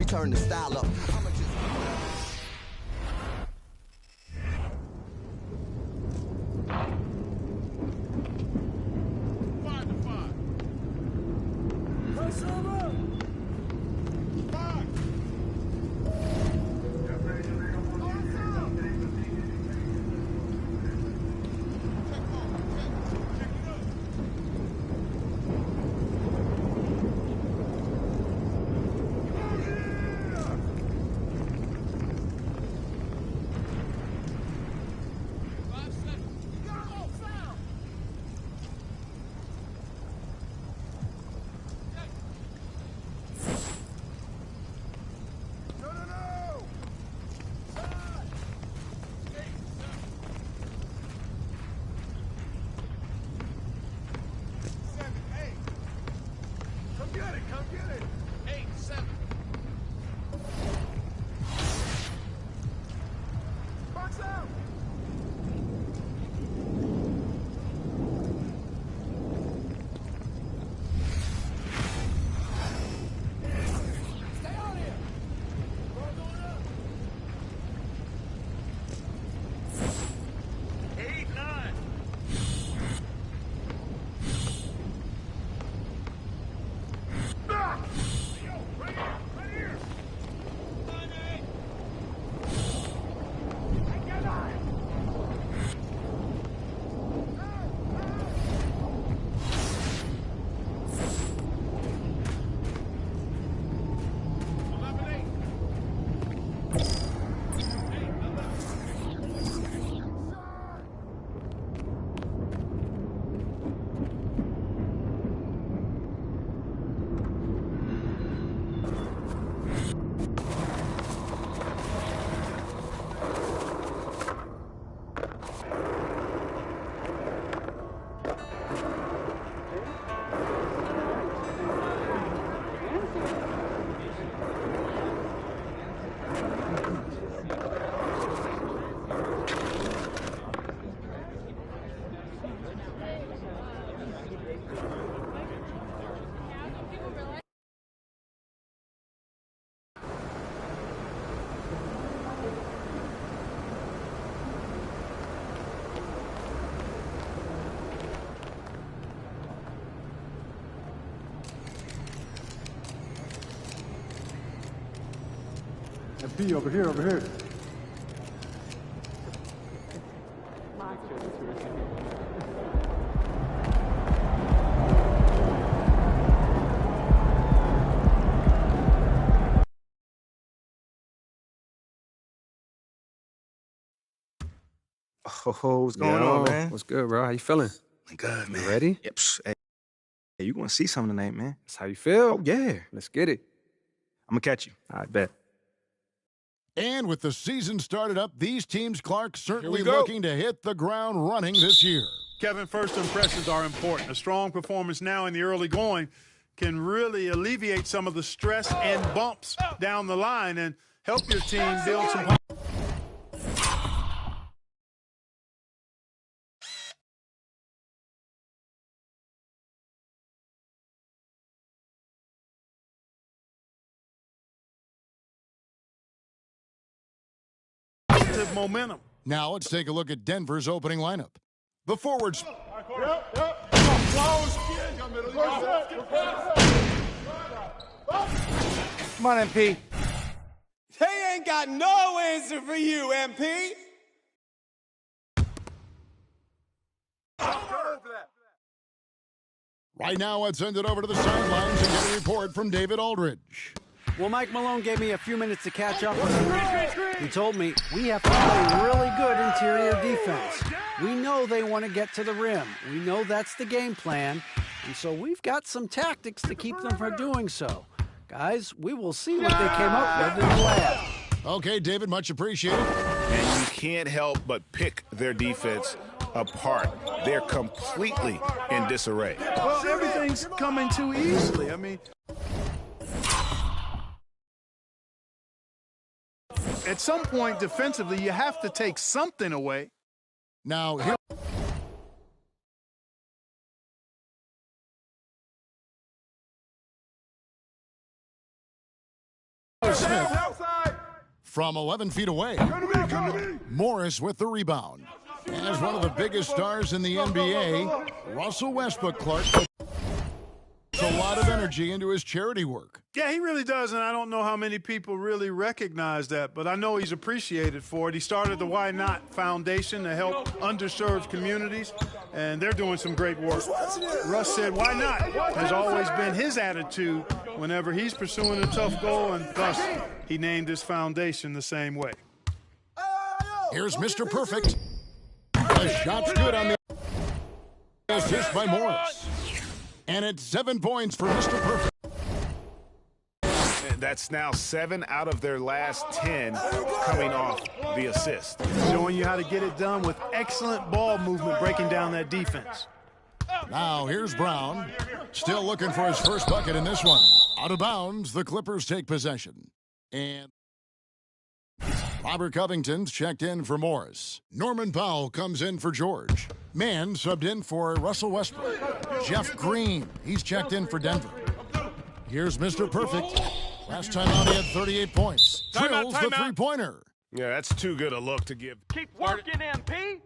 Turn the style up. I'ma just MP over here, over here. Oh, what's going on, man? What's good, bro? How you feeling? Good, man. You ready? Yep. Hey, you gonna see something tonight, man. That's how you feel? Oh, yeah. Let's get it. I'm gonna catch you. I bet. And with the season started up, these teams, Clark, certainly looking to hit the ground running this year. Kevin, first impressions are important. A strong performance now in the early going can really alleviate some of the stress and bumps down the line and help your team build some. Momentum. Now let's take a look at Denver's opening lineup. The forwards. Come on, MP. They ain't got no answer for you, MP. Right now, let's send it over to the sidelines and get a report from David Aldridge. Well, Mike Malone gave me a few minutes to catch up with him. He told me we have to play really good interior defense. We know they want to get to the rim. We know that's the game plan. And so we've got some tactics to keep them from doing so. Guys, we will see what they came up with in the lab. Okay, David, much appreciated. And you can't help but pick their defense apart. They're completely in disarray. Well, everything's coming too easily. I mean, at some point defensively, you have to take something away. Now, here. Smith from 11 feet away. Morris with the rebound. As one of the biggest stars in the NBA, Russell Westbrook Clark puts a lot of energy into his charity work. Yeah, he really does, and I don't know how many people really recognize that, but I know he's appreciated for it. He started the Why Not Foundation to help underserved communities, and they're doing some great work. Russ said, why not? Has always been his attitude whenever he's pursuing a tough goal, and thus he named his foundation the same way. Here's Mr. Perfect. The shot's good on the assist by Morris. And it's 7 points for Mr. Perfect. And that's now 7 out of their last 10 coming off the assist. Showing you how to get it done with excellent ball movement, breaking down that defense. Now here's Brown. Still looking for his first bucket in this one. Out of bounds, the Clippers take possession. And Robert Covington's checked in for Morris. Norman Powell comes in for George. Mann subbed in for Russell Westbrook. Jeff Green, he's checked in for Denver. Here's Mr. Perfect. Last time out, he had 38 points. Drills the three-pointer. Yeah, that's too good a look to give. Keep working, MP.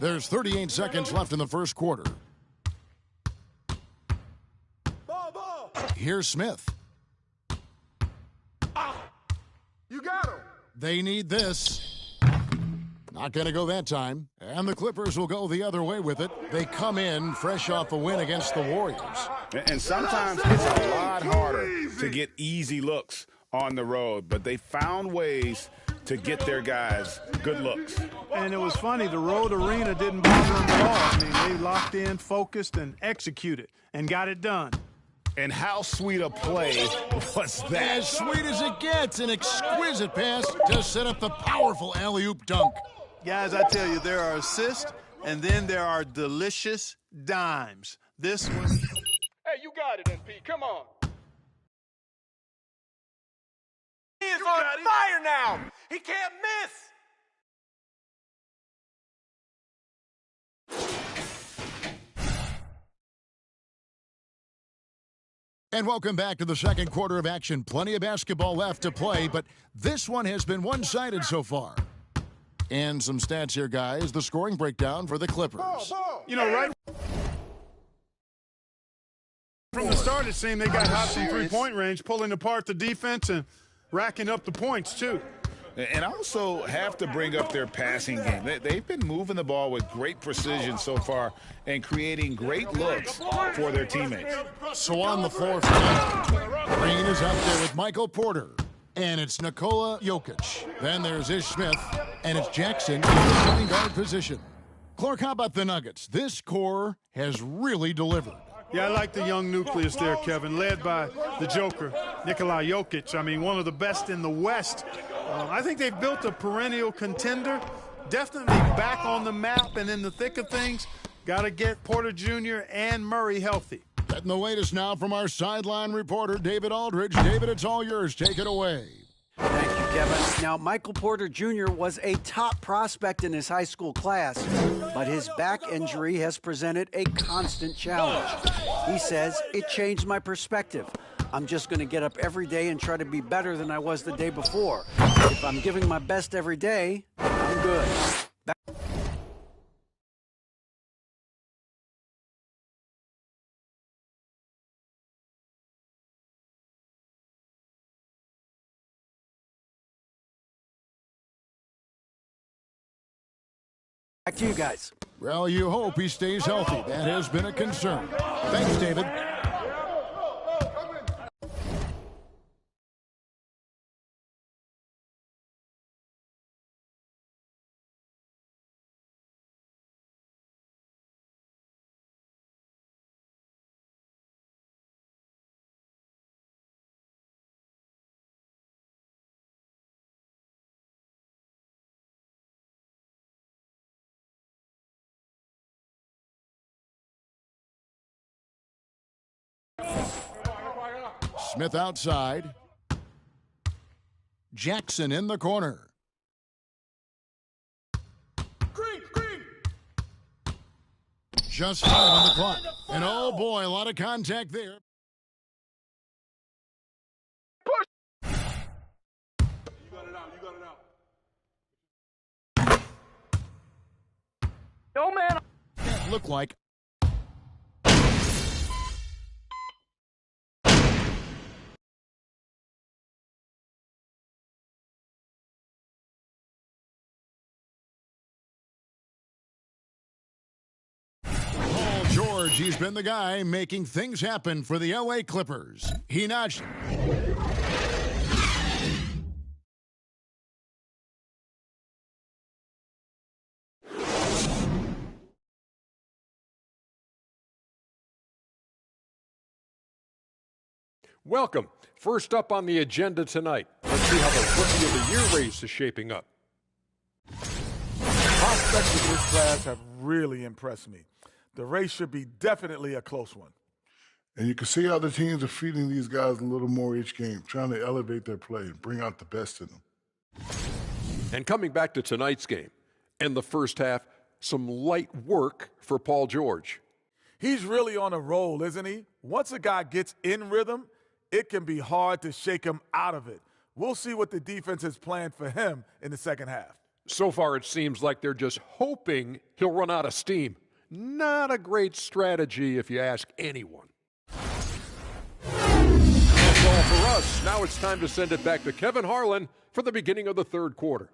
There's 38 seconds left in the first quarter. Here's Smith. You got him. They need this. Not going to go that time. And the Clippers will go the other way with it. They come in fresh off a win against the Warriors. And sometimes it's a lot harder to get easy looks on the road, but they found ways to get their guys good looks. And it was funny, the road arena didn't bother them at all. I mean, they locked in, focused, and executed, and got it done. And how sweet a play was that? As sweet as it gets, an exquisite pass to set up the powerful alley-oop dunk. Guys, I tell you, there are assists, and then there are delicious dimes. This one. Hey, you got it, MP. Come on. He is on fire now. He can't miss. And welcome back to the second quarter of action. Plenty of basketball left to play, but this one has been one-sided so far. And some stats here, guys. The scoring breakdown for the Clippers. You know, right from the start, it seemed they got hot from three-point range, pulling apart the defense and racking up the points, too. And I also have to bring up their passing game. They've been moving the ball with great precision so far and creating great looks for their teammates. So on the floor for now, Green is up there with Michael Porter. And it's Nikola Jokic. Then there's Ish Smith. And it's Jackson in the shooting guard position. Clark, how about the Nuggets? This core has really delivered. Yeah, I like the young nucleus there, Kevin, led by the Joker, Nikola Jokic. I mean, one of the best in the West. I think they've built a perennial contender, definitely back on the map and in the thick of things. Got to get Porter Jr. and Murray healthy. Getting the latest now from our sideline reporter, David Aldridge. David, it's all yours. Take it away. Thank you, Kevin. Now, Michael Porter Jr. was a top prospect in his high school class, but his back injury has presented a constant challenge. He says, it changed my perspective. I'm just going to get up every day and try to be better than I was the day before. If I'm giving my best every day, I'm good. Back to you guys. Well, you hope he stays healthy. That has been a concern. Thanks, David. Smith outside. Jackson in the corner. Just 5 on the clock. And oh boy, a lot of contact there. Yo, man. Look like. Paul George, he's been the guy making things happen for the LA Clippers. He notched. Welcome. First up on the agenda tonight, let's see how the Rookie of the Year race is shaping up. Prospects of this class have really impressed me. The race should be definitely a close one. And you can see how the teams are feeding these guys a little more each game, trying to elevate their play and bring out the best in them. And coming back to tonight's game, in the first half, some light work for Paul George. He's really on a roll, isn't he? Once a guy gets in rhythm, it can be hard to shake him out of it. We'll see what the defense has planned for him in the second half. So far, it seems like they're just hoping he'll run out of steam. Not a great strategy if you ask anyone. That's all for us. Now it's time to send it back to Kevin Harlan for the beginning of the third quarter.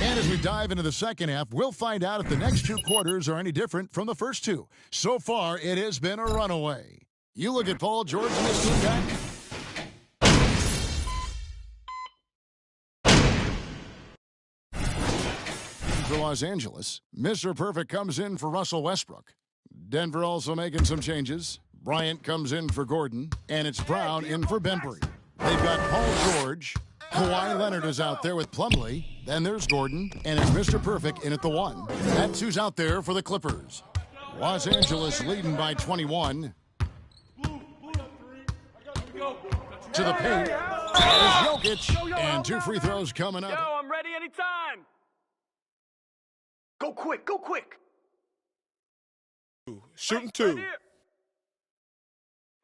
And as we dive into the second half, we'll find out if the next 2 quarters are any different from the first 2. So far, it has been a runaway. You look at Paul George and this team guy. For Los Angeles, Mr. Perfect comes in for Russell Westbrook. Denver also making some changes. Bryant comes in for Gordon, and it's Brown in for Bembry. They've got Paul George. Kawhi Leonard is out there with Plumlee. Then there's Gordon, and it's Mr. Perfect in at the 1. That's who's out there for the Clippers. Los Angeles leading by 21. To the paint. There's Jokic, and 2 free throws coming up. Yo, I'm ready anytime. Go quick, go quick. Shooting 2.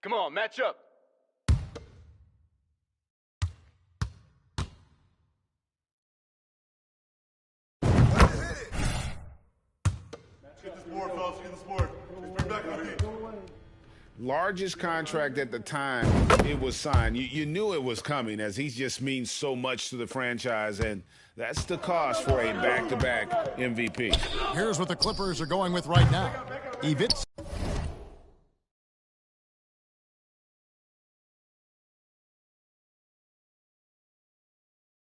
Come on, match up. Get this board, fellas. Get this board. Bring back the beat. Largest contract at the time it was signed. You knew it was coming, as he just means so much to the franchise, and that's the cost for a back-to-back MVP. Here's what the Clippers are going with right now. Evitz.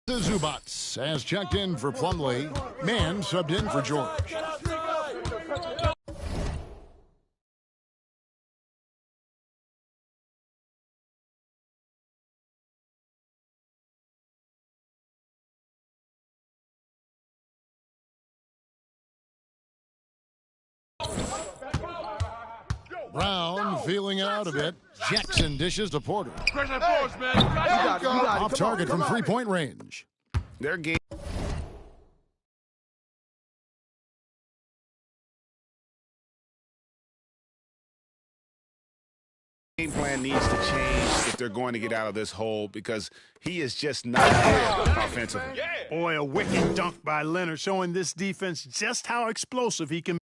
Zubats has checked in for Plumlee. Man subbed in for George. Brown feeling out a bit. Jackson dishes to Porter. Off target from 3-point range. Their game plan needs to change if they're going to get out of this hole, because he is just not there offensively. Boy, a wicked dunk by Leonard, showing this defense just how explosive he can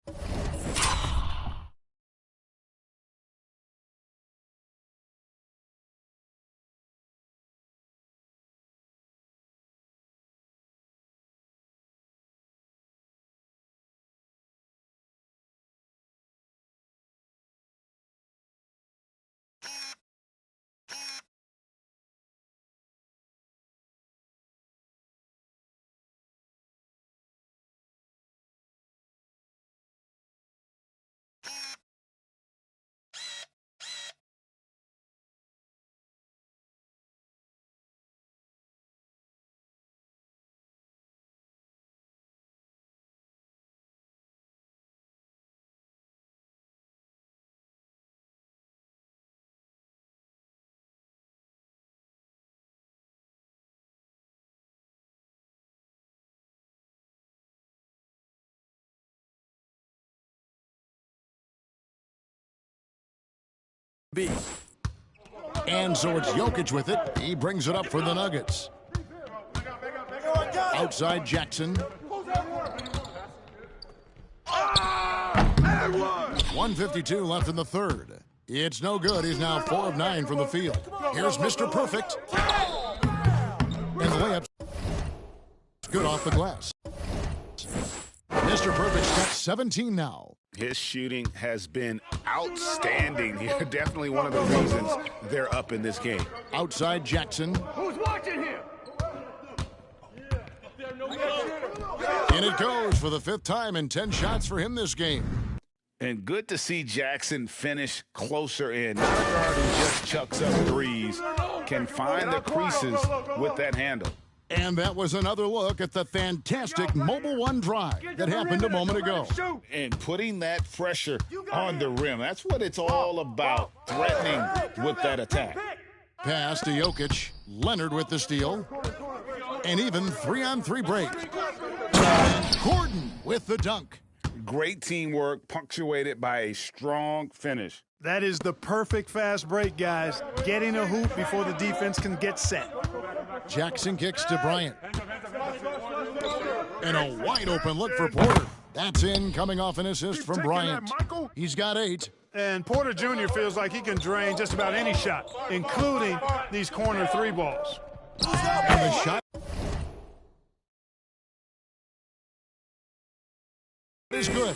B. And so it's Jokic with it. He brings it up for the Nuggets. Outside Jackson. 1:52 left in the third. It's no good. He's now 4 of 9 from the field. Here's Mr. Perfect. And the layup's good off the glass. Mr. Perfect's got 17 now. His shooting has been outstanding here. Definitely one of the reasons they're up in this game. Outside Jackson. Who's watching here? And it goes for the 5th time and 10 shots for him this game. And good to see Jackson finish closer in. Not a guard who just chucks up threes. Can find the creases with that handle. And that was another look at the fantastic Mobile One drive that happened a moment ago. And putting that pressure on the rim. That's what it's all about, threatening with that attack. Pass to Jokic. Leonard with the steal. And even 3-on-3 break. Gordon with the dunk. Great teamwork, punctuated by a strong finish. That is the perfect fast break, guys. Getting a hoop before the defense can get set. Jackson kicks to Bryant. And a wide open look for Porter. That's in, coming off an assist from Bryant. He's got 8. And Porter Jr. feels like he can drain just about any shot, including these corner 3 balls. And the shot is good.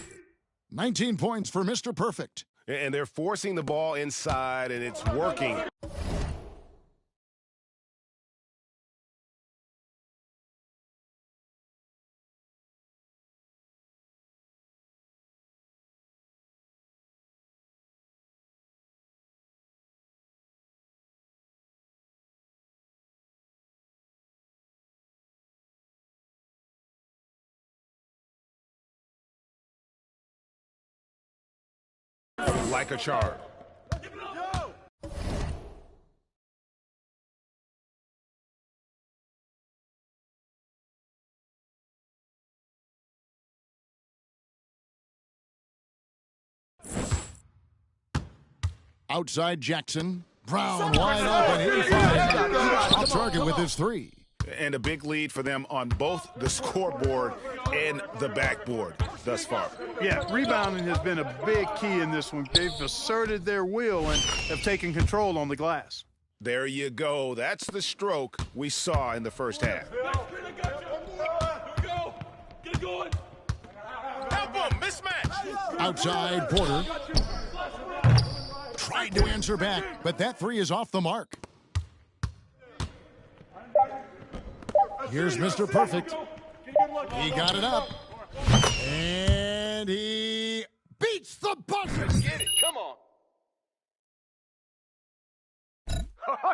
19 points for Mr. Perfect. And they're forcing the ball inside, and it's working. Like a charm. Outside Jackson. Brown wide open. He finds off target with his 3. And a big lead for them on both the scoreboard and the backboard thus far. Yeah, rebounding has been a big key in this one. They've asserted their will and have taken control on the glass. There you go. That's the stroke we saw in the first half. Get going. Help him, mismatch. Outside Porter. Tried to answer back, but that 3 is off the mark. Here's Mr. Perfect. He got it up. And he beats the buzzer. Get it. Come on.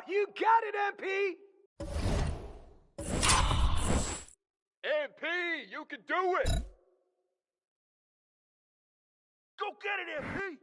You got it, MP. MP, you can do it. Go get it, MP.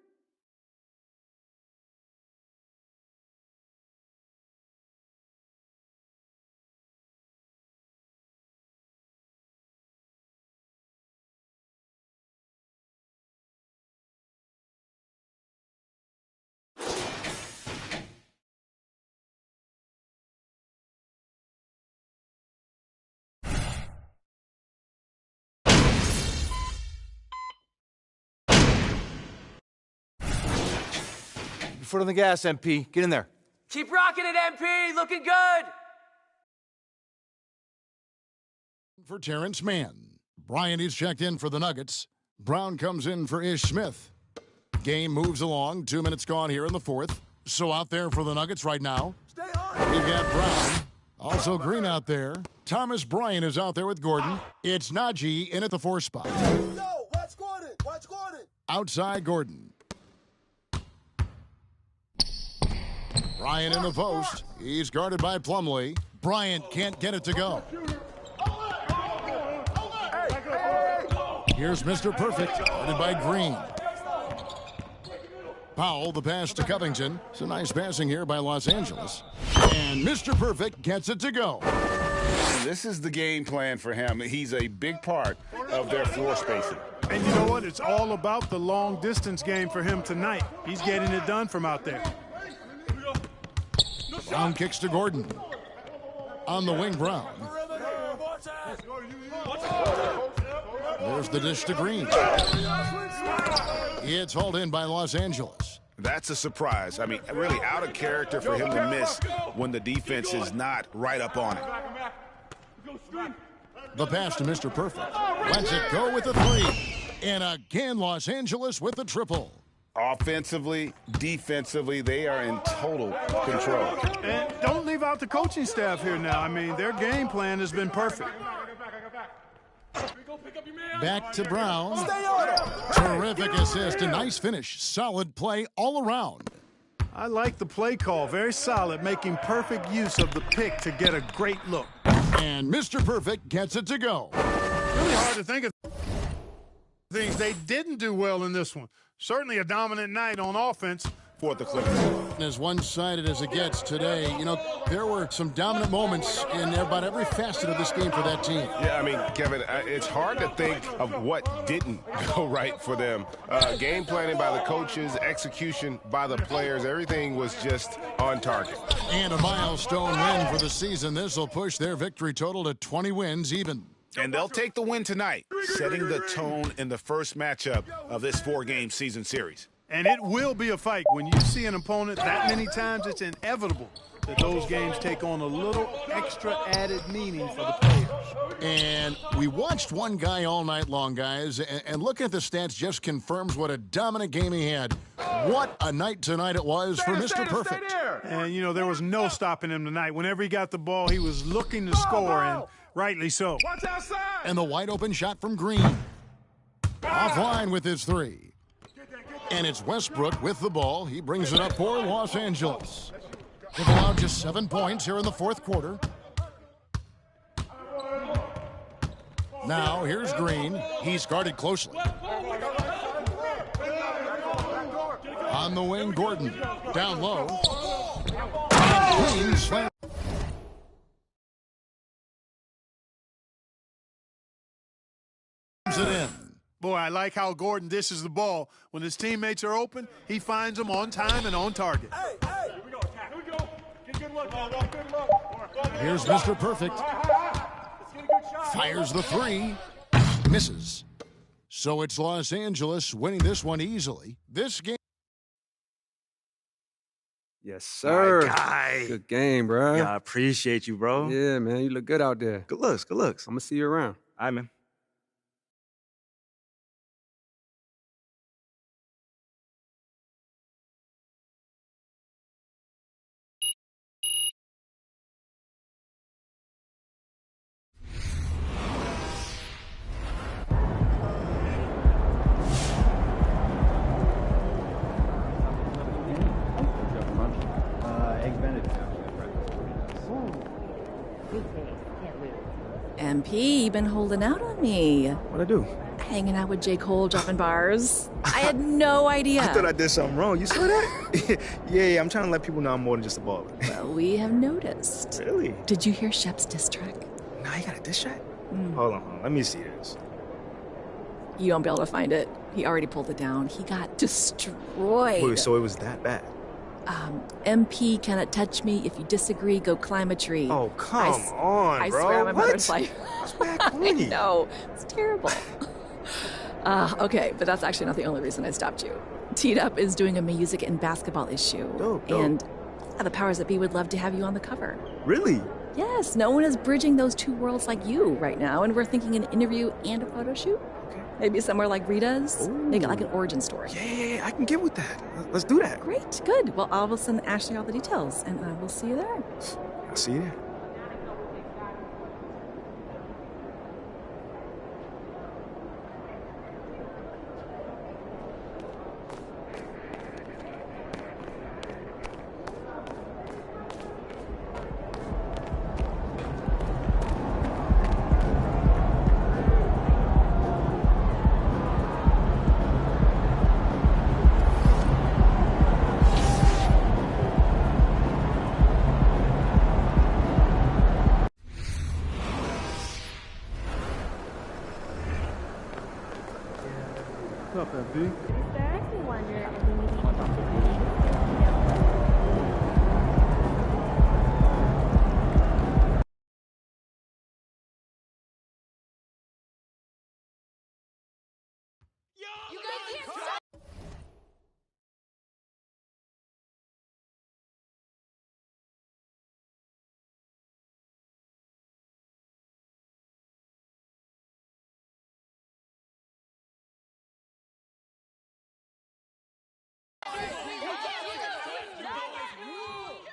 Foot on the gas, MP. Get in there. Keep rocking it, MP. Looking good. For Terrence Mann. Bryant is checked in for the Nuggets. Brown comes in for Ish Smith. Game moves along. 2 minutes gone here in the 4th. So out there for the Nuggets right now. We've got Brown. Also Green out there. Thomas Bryant is out there with Gordon. It's Najee in at the 4 spot. Yo, watch Gordon. Watch Gordon. Outside Gordon. Bryant in the post. He's guarded by Plumlee. Bryant can't get it to go. Here's Mr. Perfect, guarded by Green. Powell, the pass to Covington. It's a nice passing here by Los Angeles. And Mr. Perfect gets it to go. And this is the game plan for him. He's a big part of their floor spacing. And you know what? It's all about the long distance game for him tonight. He's getting it done from out there. Down kicks to Gordon. On the wing, Brown. There's the dish to Green. It's hauled in by Los Angeles. That's a surprise. I mean, really out of character for him to miss when the defense is not right up on him. The pass to Mr. Perfect. Lets it go with the three. And again, Los Angeles with the triple. Offensively, defensively, they are in total control. And don't leave out the coaching staff here now. I mean, their game plan has been perfect. Back to Brown. Terrific assist, a nice finish. Solid play all around. I like the play call. Very solid, making perfect use of the pick to get a great look. And Mr. Perfect gets it to go. Really hard to think of things they didn't do well in this one. Certainly a dominant night on offense. For the Clippers. As one-sided as it gets today, you know, there were some dominant moments in about every facet of this game for that team. Yeah, I mean, Kevin, it's hard to think of what didn't go right for them. Game planning by the coaches, execution by the players, everything was just on target. And a milestone win for the season. This will push their victory total to 20 wins even. And they'll take the win tonight, setting the tone in the first matchup of this 4-game season series. And it will be a fight. When you see an opponent that many times, it's inevitable that those games take on a little extra added meaning for the players. And we watched one guy all night long, guys, and looking at the stats just confirms what a dominant game he had. What a night tonight it was for Mr. Perfect. And, you know, there was no stopping him tonight. Whenever he got the ball, he was looking to score, and rightly so. Watch outside. And the wide open shot from Green. Offline with his three. And it's Westbrook with the ball. He brings it up for Los Angeles. They've allowed just 7 points here in the fourth quarter. Now, here's Green. He's guarded closely. On the wing, Gordon. Down low. And Green slams it in. Boy, I like how Gordon dishes the ball. When his teammates are open, he finds them on time and on target. Hey, hey. Here we go. Here we go. Get good look. Good look. Here's Mr. Perfect. Fires the three. Misses. So it's Los Angeles winning this one easily. This game. Yes, sir. My guy. Good game, bro. Yeah, I appreciate you, bro. Yeah, man. You look good out there. Good looks, good looks. I'm going to see you around. All right, man. MP, you've been holding out on me. What'd I do? Hanging out with J. Cole, dropping bars. I had no idea. I thought I did something wrong. You saw that? yeah, I'm trying to let people know I'm more than just a baller. Well, we have noticed. Really? Did you hear Shep's diss track? Nah, you got a diss track? Hold on. Let me see this. You won't be able to find it. He already pulled it down. He got destroyed. Wait, so it was that bad? MP cannot touch me. If you disagree, go climb a tree. Oh, come on, I bro. swear on my mother's What? life. That's bad I corny. know. It's terrible. Okay, but that's actually not the only reason I stopped you. Teed Up is doing a music and basketball issue. Dope. And the powers that be would love to have you on the cover. Really? Yes, no one is bridging those two worlds like you right now, and we're thinking an interview and a photo shoot. Okay. Maybe somewhere like Rita's. Ooh. Make it like an origin story. Yeah, I can get with that. Let's do that. Great, good. Well, I will send Ashley all the details, and I will see you there. I'll see you there. What's up, FB? You guys can't stop.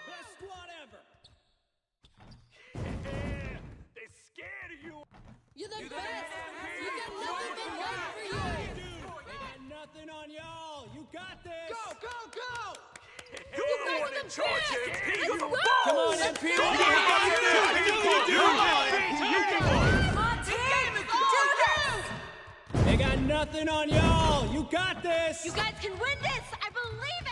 Best squad ever. They scared of you. You're the best. You got nothing but love for you. They got nothing on y'all. You got this. Go, go, go. You guys are the best. Let's go. Come on, MP. Come on, They got nothing on y'all. You got this. you guys can win this. I believe it.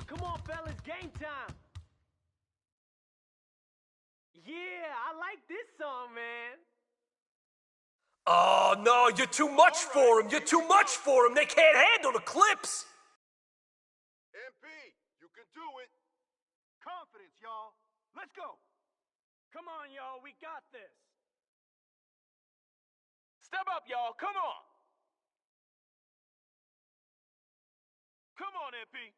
Come on, fellas, game time. Yeah, I like this song, man. Oh, no, you're too much for them. You're too much for them. They can't handle the clips. MP, you can do it. Confidence, y'all. Let's go. Come on, y'all. We got this. Step up, y'all. Come on. Come on, MP.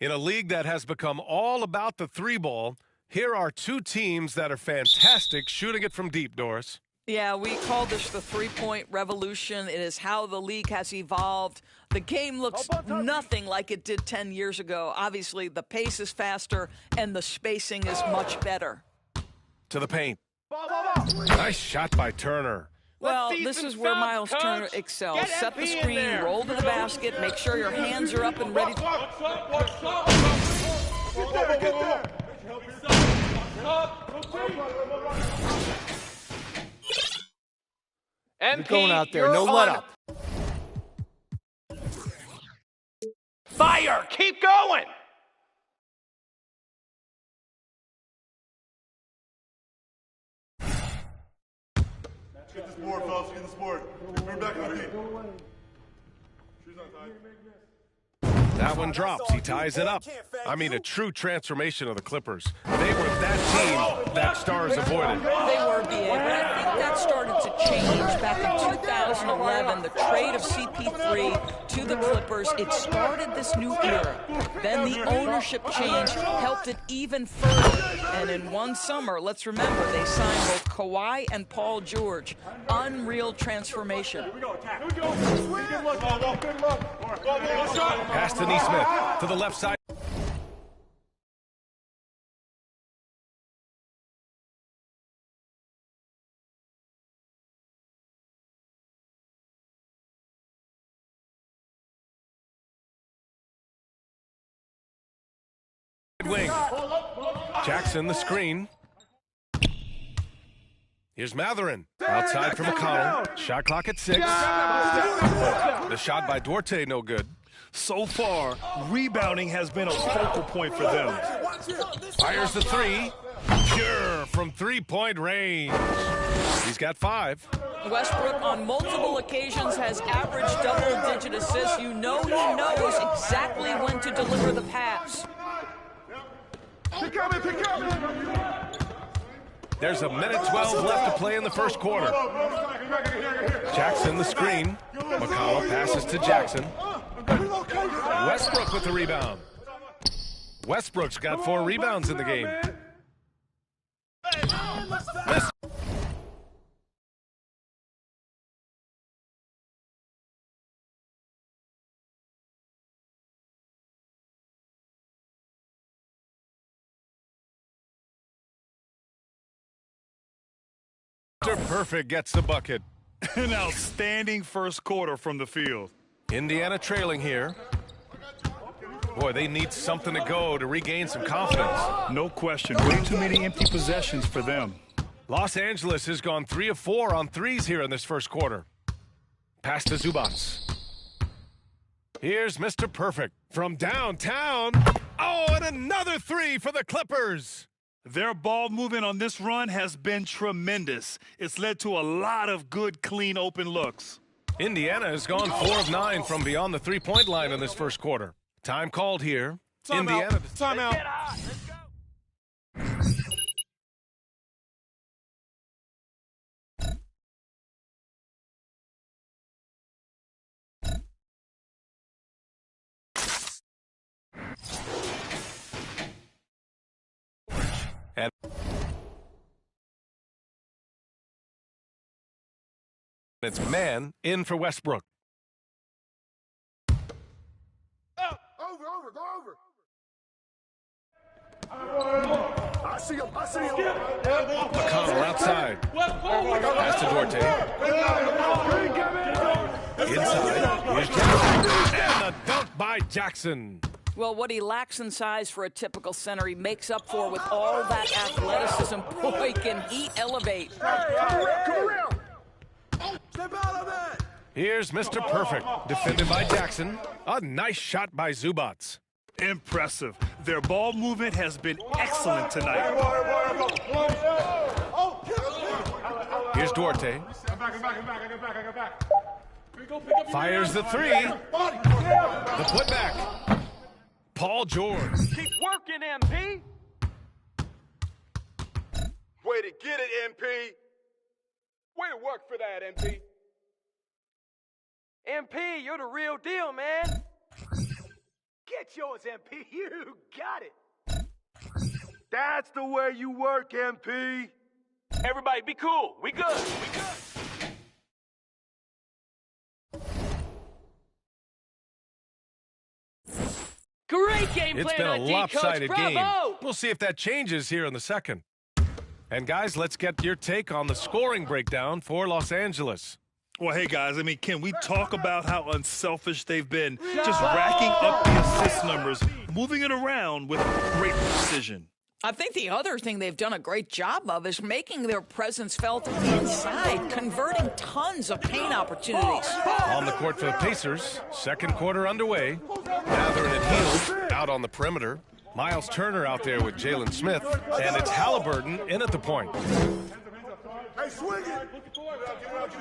In a league that has become all about the three ball, here are two teams that are fantastic shooting it from deep, Doris. Yeah, we call this the three-point revolution. It is how the league has evolved. The game looks nothing like it did 10 years ago. Obviously, the pace is faster and the spacing is much better. To the paint. Nice shot by Turner. Well, this is where Miles Turner excels. Set the screen, roll to the basket, make sure your hands are up and ready. You're going out there, no let up. Fire! Keep going! Get this board, fellas. Get this board. Turn back on me. Shoes not tied. That one drops. He ties it up. I mean, a true transformation of the Clippers. They were that team that Stars avoided. They were, BA, but I think that started to change back in 2011. The trade of CP3 to the Clippers, it started this new era. Then the ownership change helped it even further. And in one summer, let's remember, they signed both Kawhi and Paul George. Unreal transformation. Pass to Neesmith to the left side. Wing. Jackson the screen. Here's Matherin. Outside for McConnell. Shot clock at 6. The shot by Duarte, no good. So far, rebounding has been a focal point for them. Fires the 3. Pure from three-point range. He's got 5. Westbrook on multiple occasions has averaged double-digit assists. You know he knows exactly when to deliver the pass. There's a minute 12 left to play in the first quarter. Jackson the screen. McConnell passes to Jackson. Westbrook with the rebound. Westbrook's got 4 rebounds in the game. Mr. Perfect gets the bucket. An outstanding first quarter from the field. Indiana trailing here. Boy, they need something to go to regain some confidence. No question. Way too many empty possessions for them. Los Angeles has gone 3 of 4 on threes here in this first quarter. Pass to Zubac. Here's Mr. Perfect from downtown. Oh, and another three for the Clippers. Their ball movement on this run has been tremendous. It's led to a lot of good, clean, open looks. Indiana has gone 4 of 9 from beyond the three-point line in this first quarter. Time called here. Indiana. Timeout. Let's go. And it's man in for Westbrook. Go over. I see him. McConnell outside. Pass to Duarte. Inside. Here's Jackson. And a dunk by Jackson. Well, what he lacks in size for a typical center, he makes up for with all that athleticism. Boy, can he elevate. Come around. Step out of it. Here's Mr. Perfect, defended by Jackson. A nice shot by Zubac. Impressive. Their ball movement has been excellent tonight. Here's Duarte. Fires the three. The putback. Paul George. Keep working, MP. Way to get it, MP. Way to work for that, MP. MP, you're the real deal, man. Get yours, MP. You got it. That's the way you work, MP. Everybody be cool. We good. Great game It's plan been a on D, Coach. lopsided game. Bravo. We'll see if that changes here in the second. And guys, let's get your take on the scoring breakdown for Los Angeles. Well, hey, guys, I mean, can we talk about how unselfish they've been? Just racking up the assist numbers, moving it around with great precision. I think the other thing they've done a great job of is making their presence felt inside, converting tons of paint opportunities. On the court for the Pacers, second quarter underway. Mather and Hield out on the perimeter. Miles Turner out there with Jalen Smith, and it's Halliburton in at the point.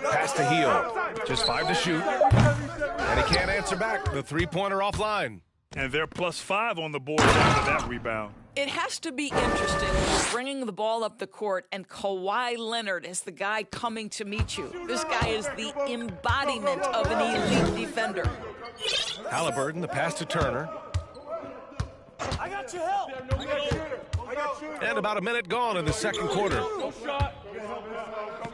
Pass to Hield, just 5 to shoot, and he can't answer back. The three-pointer offline. And they're +5 on the board after that rebound. It has to be interesting when you're bringing the ball up the court and Kawhi Leonard is the guy coming to meet you. This guy is the embodiment of an elite defender. Halliburton, the pass to Turner. I got your help. And about a minute gone in the second quarter.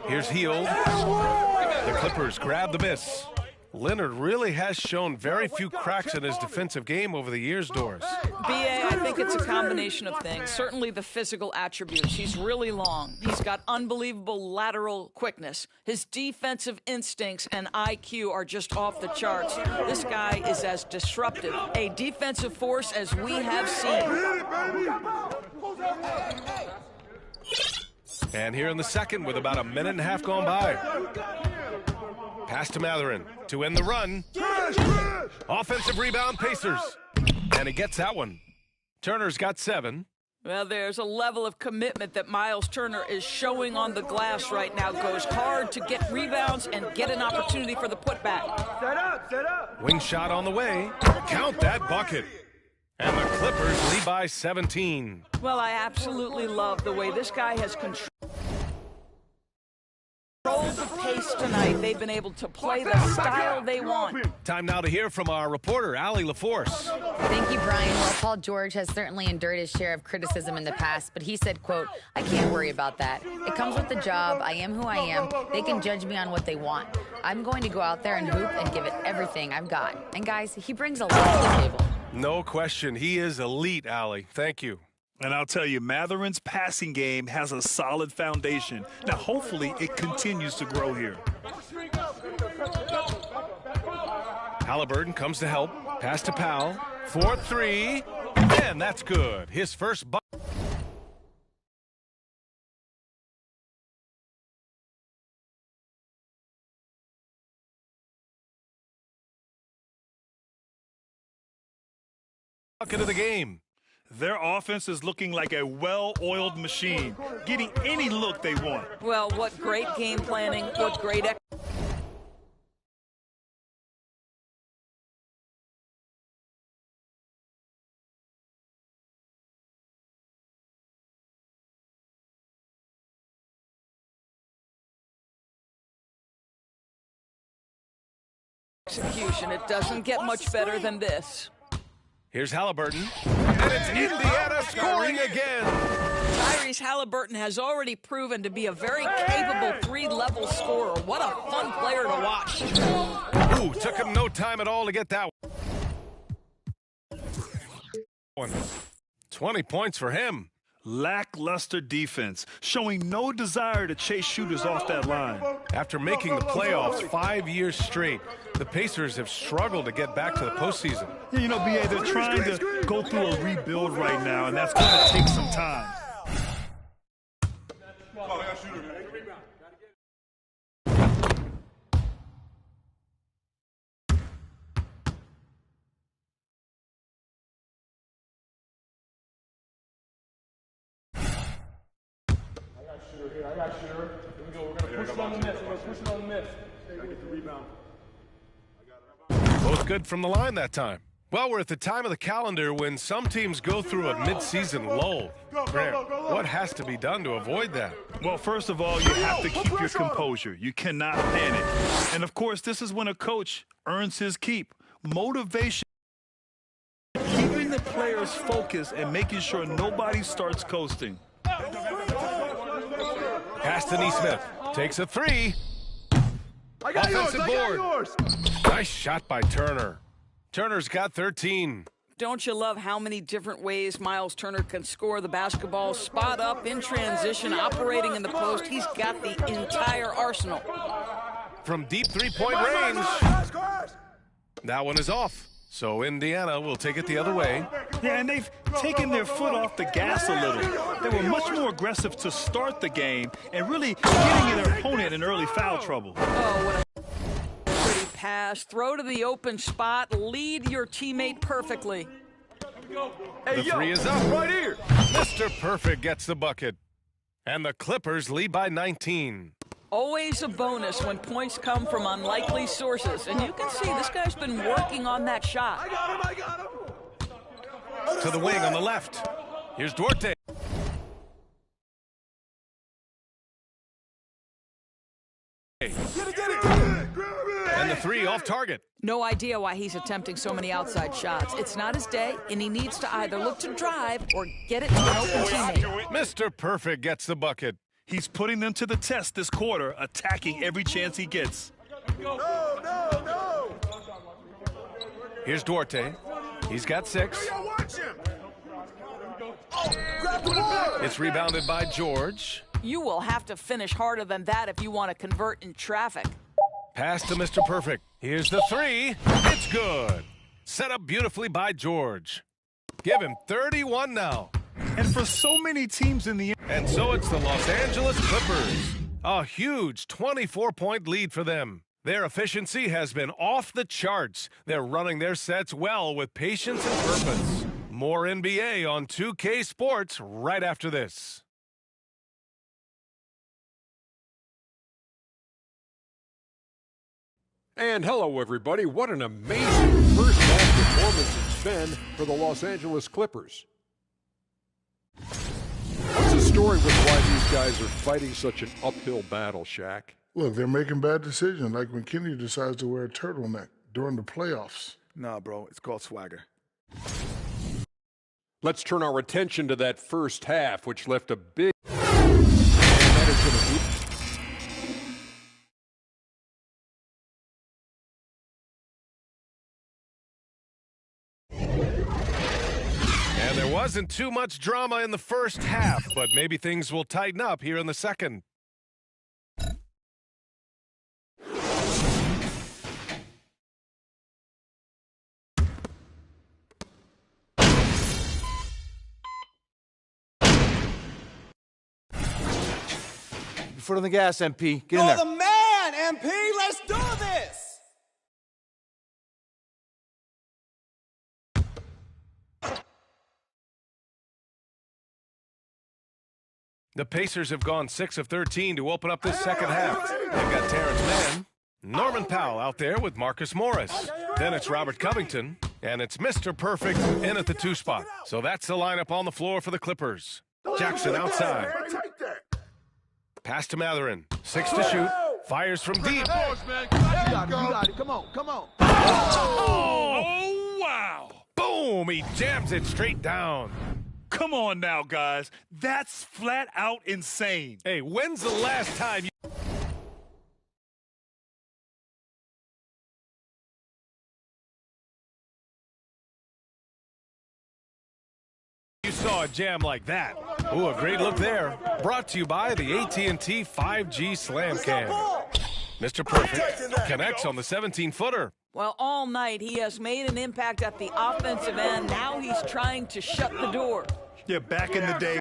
Here's Hield. The Clippers grab the miss. Leonard really has shown very few cracks in his defensive game over the years, Doris. B.A., I think it's a combination of things. Certainly the physical attributes. He's really long. He's got unbelievable lateral quickness. His defensive instincts and IQ are just off the charts. This guy is as disruptive a defensive force as we have seen. And here in the second with about a minute and a half gone by. Pass to Matherin to end the run. Offensive rebound, Pacers. And he gets that one. Turner's got 7. Well, there's a level of commitment that Miles Turner is showing on the glass right now. Goes hard to get rebounds and get an opportunity for the putback. Set up. Wing shot on the way. Count that bucket. And the Clippers lead by 17. Well, I absolutely love the way this guy has controlled the pace tonight. They've been able to play the style they want. Time now to hear from our reporter, Allie LaForce. Thank you, Brian. Well, Paul George has certainly endured his share of criticism in the past, but he said, quote, "I can't worry about that. It comes with the job. I am who I am. They can judge me on what they want. I'm going to go out there and hoop and give it everything I've got." And guys, he brings a lot to the table. No question. He is elite, Allie. Thank you. And I'll tell you, Matherin's passing game has a solid foundation. Now, hopefully, it continues to grow here. Halliburton comes to help. Pass to Powell. for three, and that's good. His first bucket. Bucket of the game. Their offense is looking like a well-oiled machine, getting any look they want. Well, what great game planning, what great execution. It doesn't get much better than this. Here's Halliburton, and it's Indiana scoring again. Tyrese Halliburton has already proven to be a very capable three-level scorer. What a fun player to watch. Ooh, took him no time at all to get that one. 20 points for him. Lackluster defense, showing no desire to chase shooters off that line. After making the playoffs 5 years straight, the Pacers have struggled to get back to the postseason. Yeah, you know, B.A., they're trying to go through a rebuild right now, and that's going to take some time. I got shooter. Here we go. We're going to push it on the miss. We're going to push it on the miss. Gotta get the rebound. Both good from the line that time. Well, we're at the time of the calendar when some teams go through a mid-season lull. Graham, what has to be done to avoid that? Well, first of all, you have to keep your composure. You cannot panic. And, of course, this is when a coach earns his keep. Motivation, keeping the players focused and making sure nobody starts coasting. Pass to Nesmith. Takes a three. I got Offensive board. yours. Nice shot by Turner. Turner's got 13. Don't you love how many different ways Miles Turner can score the basketball? Spot up, in transition, operating in the post. He's got the entire arsenal. From deep three-point range. That one is off. So Indiana will take it the other way. Yeah, and they've taken their foot off the gas a little. They were much more aggressive to start the game and really getting their opponent in early foul trouble. Oh, what a pretty pass. Throw to the open spot. Lead your teammate perfectly. The three is up right here. Mr. Perfect gets the bucket. And the Clippers lead by 19. Always a bonus when points come from unlikely sources. And you can see this guy's been working on that shot. I got him. To the wing on the left. Here's Duarte. Get it. And the three off target. No idea why he's attempting so many outside shots. It's not his day, and he needs to either look to drive or get it to an open teammate. Mr. Perfect gets the bucket. He's putting them to the test this quarter, attacking every chance he gets. No. Here's Duarte. He's got 6. It's rebounded by George. You will have to finish harder than that if you want to convert in traffic. Pass to Mr. Perfect. Here's the three. It's good. Set up beautifully by George. Give him 31 now. And for so many teams in the... And so it's the Los Angeles Clippers. A huge 24-point lead for them. Their efficiency has been off the charts. They're running their sets well with patience and purpose. More NBA on 2K Sports right after this. And hello, everybody. What an amazing first half performance it's been for the Los Angeles Clippers. What's the story with why these guys are fighting such an uphill battle, Shaq? Look, they're making bad decisions, like when Kenny decides to wear a turtleneck during the playoffs. Nah, bro, it's called swagger. Let's turn our attention to that first half, which left a big... And that is going to be... And there wasn't too much drama in the first half, but maybe things will tighten up here in the second. foot on the gas, MP. Get in You're there. the man, MP. Let's do this. The Pacers have gone 6 of 13 to open up this second half. They've got Terrence Mann, Norman Powell out there with Marcus Morris. Then it's Robert Covington, and it's Mr. Perfect in at the 2 spot. So that's the lineup on the floor for the Clippers. Jackson outside. Pass to Matherin. 6 to shoot. Fires from deep. You got it. Come on. Oh, wow. Boom! He jams it straight down. Come on now, guys. That's flat out insane. Hey, when's the last time you saw a jam like that? Ooh, a great look there. Brought to you by the AT&T 5G Slam Cam. Mr. Perfect connects on the 17-footer. Well, all night he has made an impact at the offensive end. Now he's trying to shut the door. Yeah, back in the day.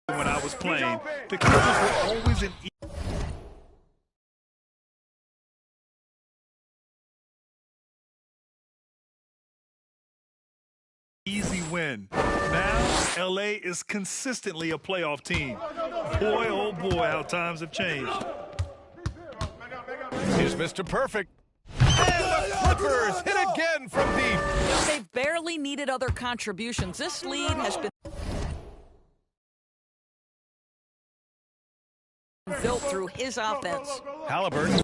When I was playing, the Clippers were always an easy win. Now, LA is consistently a playoff team. Boy, oh boy, how times have changed. Here's Mr. Perfect. And the Clippers hit again from deep. They've barely needed other contributions. This lead has been built through his offense. Halliburton.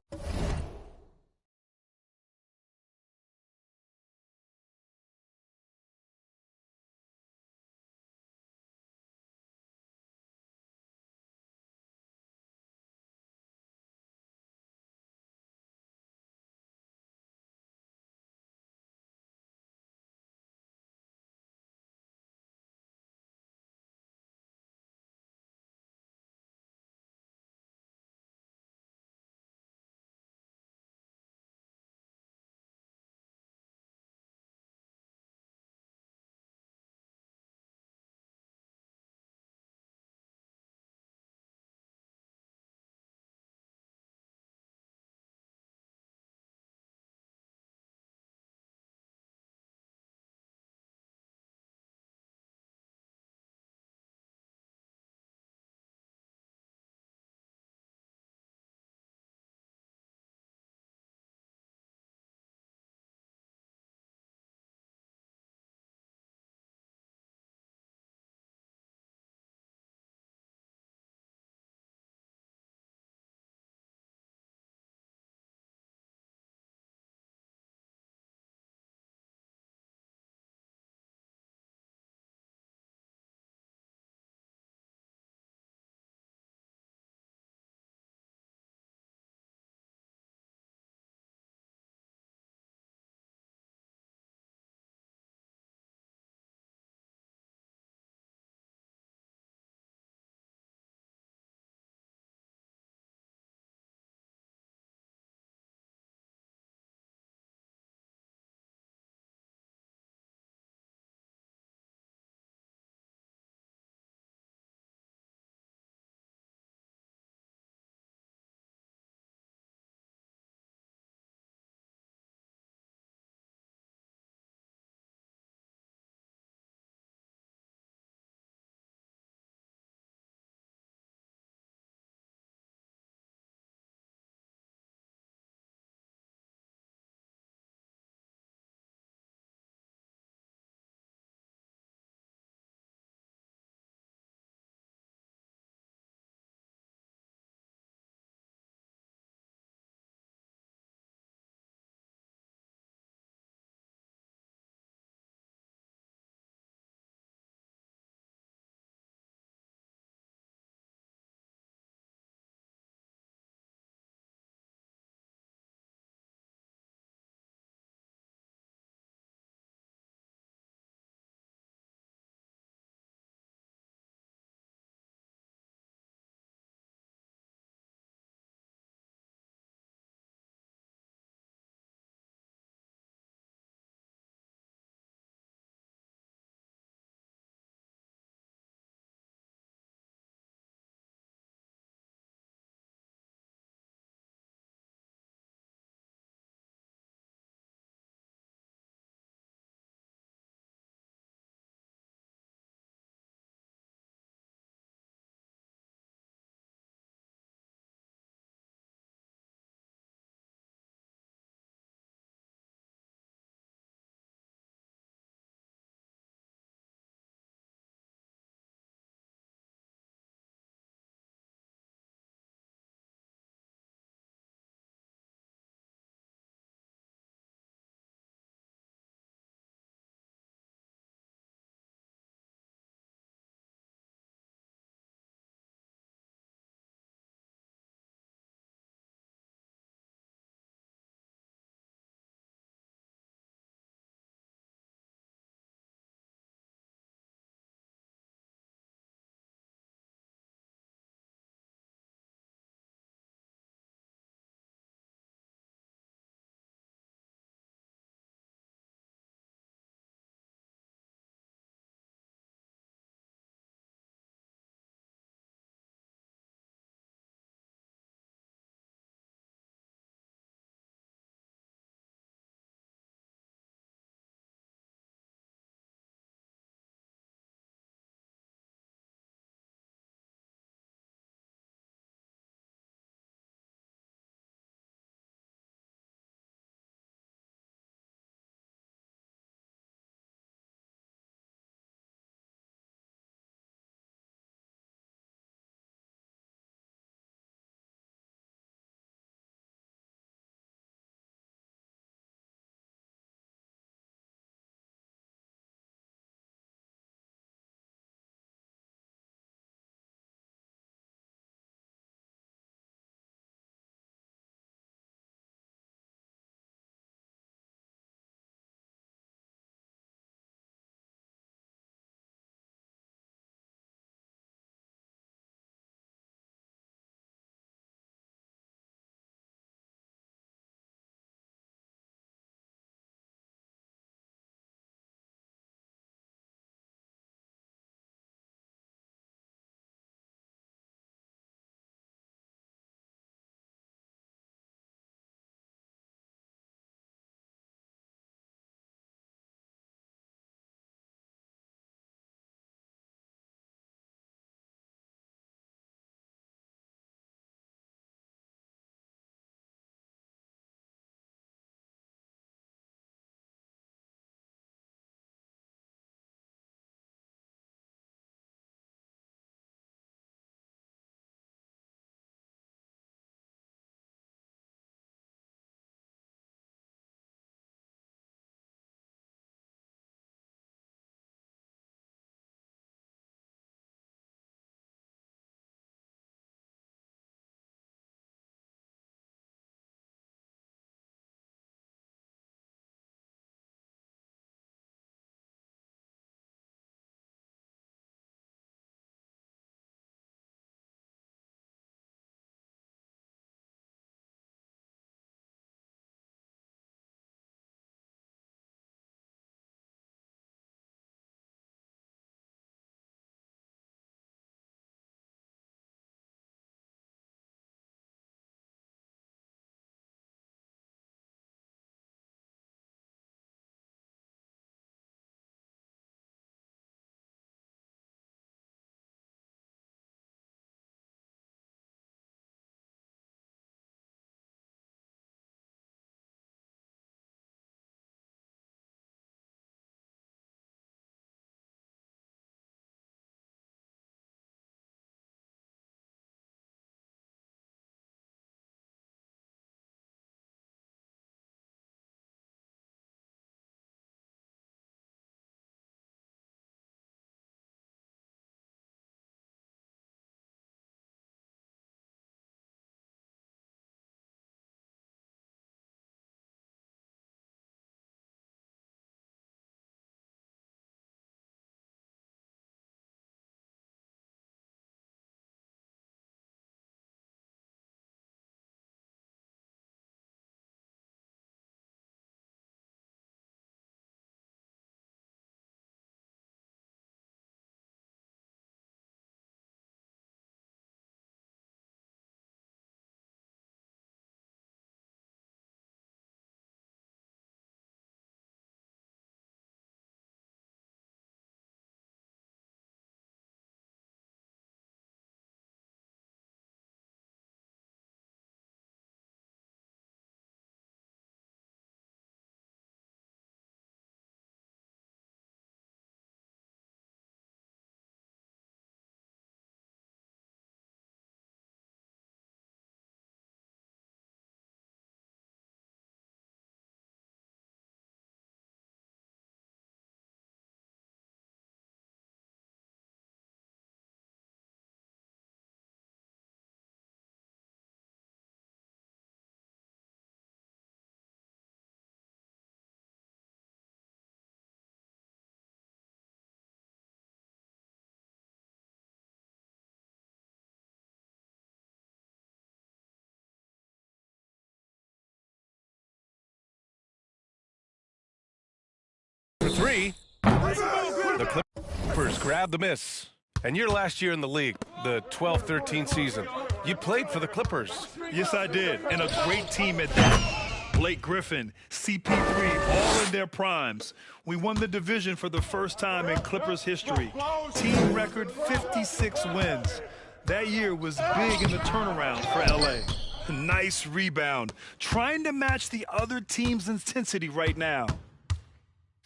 three. The Clippers grab the miss. And your last year in the league, the 12-13 season, you played for the Clippers. Yes, I did, and a great team at that. Blake Griffin, CP3, all in their primes. We won the division for the first time in Clippers history. Team record 56 wins. That year was big in the turnaround for LA. Nice rebound. Trying to match the other team's intensity right now.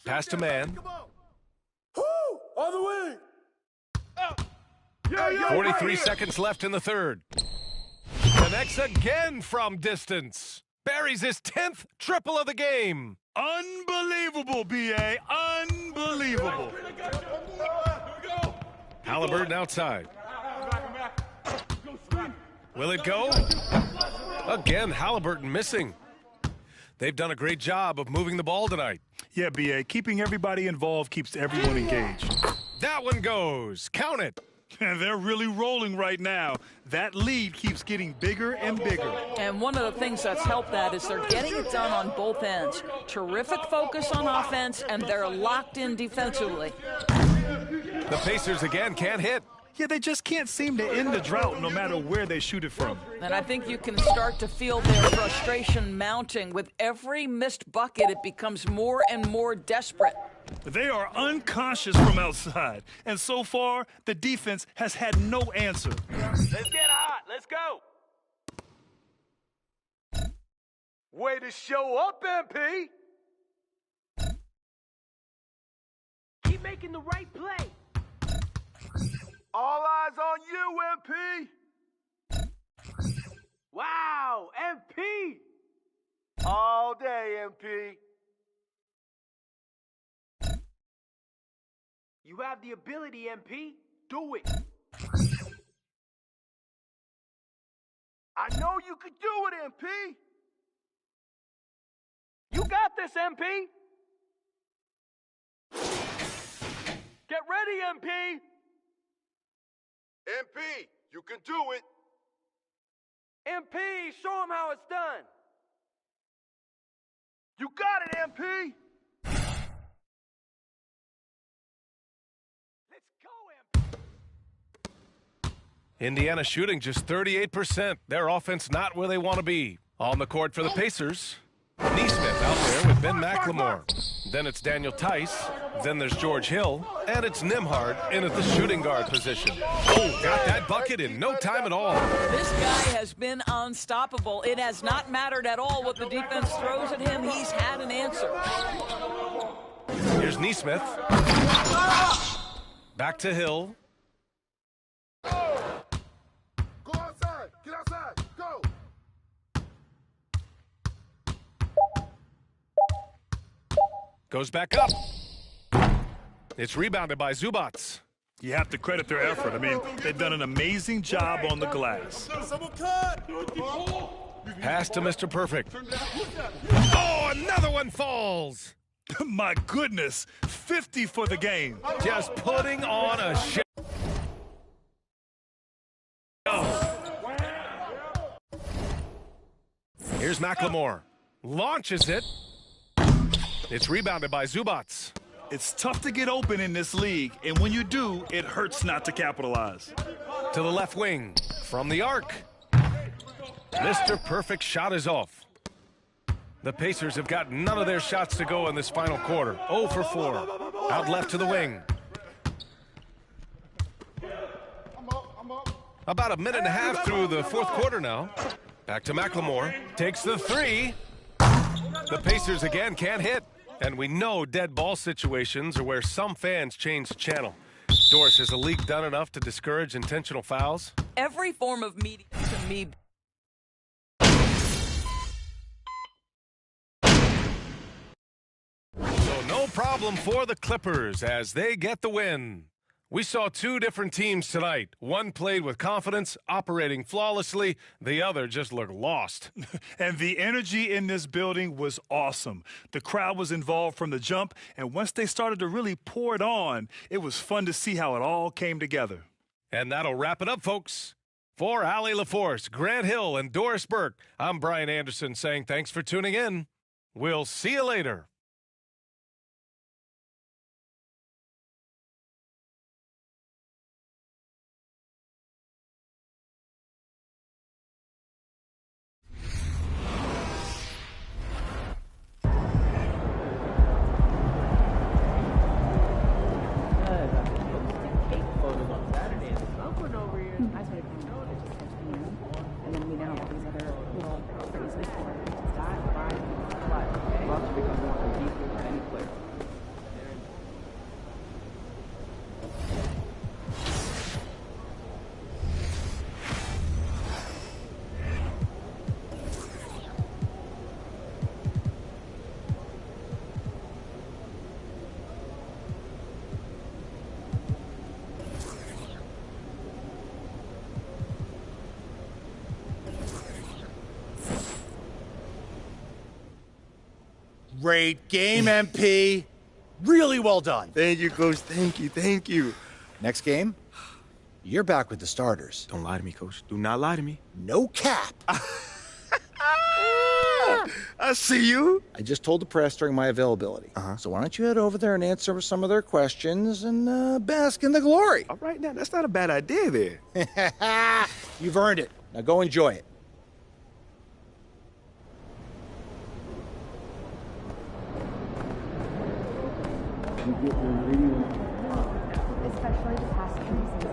Pass to man. On the wing! 43 seconds left in the third. Connects again from distance. Buries his 10th triple of the game. Unbelievable, B.A. Unbelievable. Halliburton outside. Will it go? Again, Halliburton missing. They've done a great job of moving the ball tonight. Yeah, B.A. Keeping everybody involved keeps everyone engaged. That one goes. Count it. And they're really rolling right now. That lead keeps getting bigger and bigger. And one of the things that's helped that is they're getting it done on both ends. Terrific focus on offense, and they're locked in defensively. The Pacers again can't hit. Yeah, they just can't seem to end the drought no matter where they shoot it from. And I think you can start to feel their frustration mounting. With every missed bucket, it becomes more and more desperate. They are unconscious from outside, and so far, the defense has had no answer. Let's get hot. Let's go. Way to show up, MP. Keep making the right play. All eyes on you, MP. Wow, MP. All day, MP. You have the ability, MP. Do it. I know you could do it, MP. You got this, MP. Get ready, MP. MP, you can do it. MP, show him how it's done. You got it, MP. Indiana shooting just 38%. Their offense not where they want to be. On the court for the Pacers, Neesmith out there with Ben McLemore. Then it's Daniel Tice. Then there's George Hill. And it's Nembhard in at the shooting guard position. Oh, got that bucket in no time at all. This guy has been unstoppable. It has not mattered at all what the defense throws at him. He's had an answer. Here's Neesmith. Back to Hill. Goes back up. It's rebounded by Zubac. You have to credit their effort. I mean, they've done an amazing job on the glass. Pass to Mr. Perfect. Oh, another one falls. My goodness, 50 for the game. Just putting on a show. Here's McLemore. Launches it. It's rebounded by Zubac. It's tough to get open in this league, and when you do, it hurts not to capitalize. To the left wing, from the arc. Mr. Perfect shot is off. The Pacers have got none of their shots to go in this final quarter. 0 for 4. Out left to the wing. About a minute and a half through the fourth quarter now. Back to McLemore. Takes the three. The Pacers again can't hit. And we know dead ball situations are where some fans change the channel. Doris, has the league done enough to discourage intentional fouls? Every form of media to me. So no problem for the Clippers as they get the win. We saw two different teams tonight. One played with confidence, operating flawlessly. The other just looked lost. And the energy in this building was awesome. The crowd was involved from the jump, and once they started to really pour it on, it was fun to see how it all came together. And that'll wrap it up, folks. For Allie LaForce, Grant Hill, and Doris Burke, I'm Brian Anderson saying thanks for tuning in. We'll see you later. Great game, MP. Really well done. Thank you, Coach. Thank you. Next game, you're back with the starters. Don't lie to me, Coach. Do not lie to me. No cap. I see you. I just told the press during my availability. So why don't you head over there and answer some of their questions and bask in the glory? All right, now, that's not a bad idea there. You've earned it. Now go enjoy it. Especially the past 3 seasons.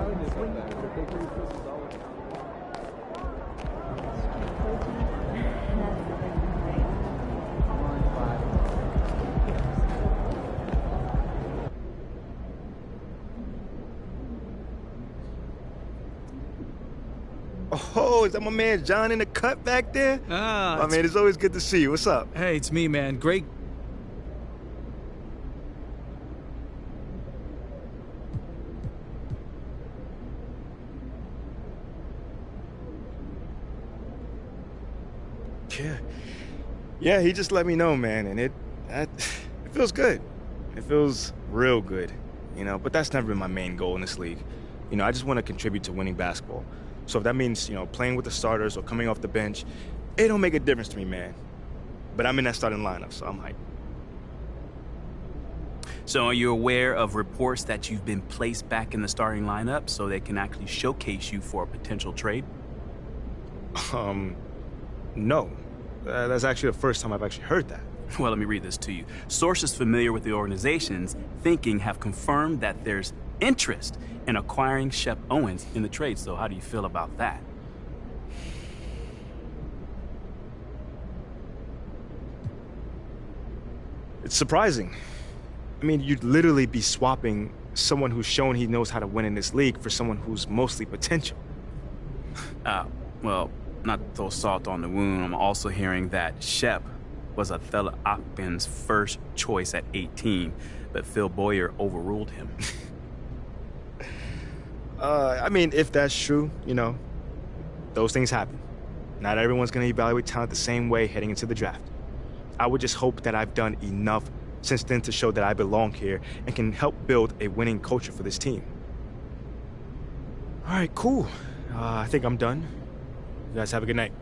Oh, is that my man John in the cut back there? My man, it's always good to see you. What's up? Hey, it's me, man. Great. Yeah, he just let me know, man, and it feels good. It feels real good, you know, but that's never been my main goal in this league. You know, I just want to contribute to winning basketball. So if that means, you know, playing with the starters or coming off the bench, it don't make a difference to me, man. But I'm in that starting lineup, so I'm hyped. So are you aware of reports that you've been placed back in the starting lineup so they can actually showcase you for a potential trade? No. That's actually the first time I've actually heard that. Well, let me read this to you. Sources familiar with the organization's thinking have confirmed that there's interest in acquiring Shep Owens in the trade. So how do you feel about that? It's surprising. I mean, you'd literally be swapping someone who's shown he knows how to win in this league for someone who's mostly potential. Well, not to throw salt on the wound, I'm also hearing that Shep was Othello Akpin's first choice at 18, but Phil Boyer overruled him. I mean, if that's true, you know, those things happen. Not everyone's going to evaluate talent the same way heading into the draft. I would just hope that I've done enough since then to show that I belong here and can help build a winning culture for this team. All right, cool. I think I'm done. You guys have a good night.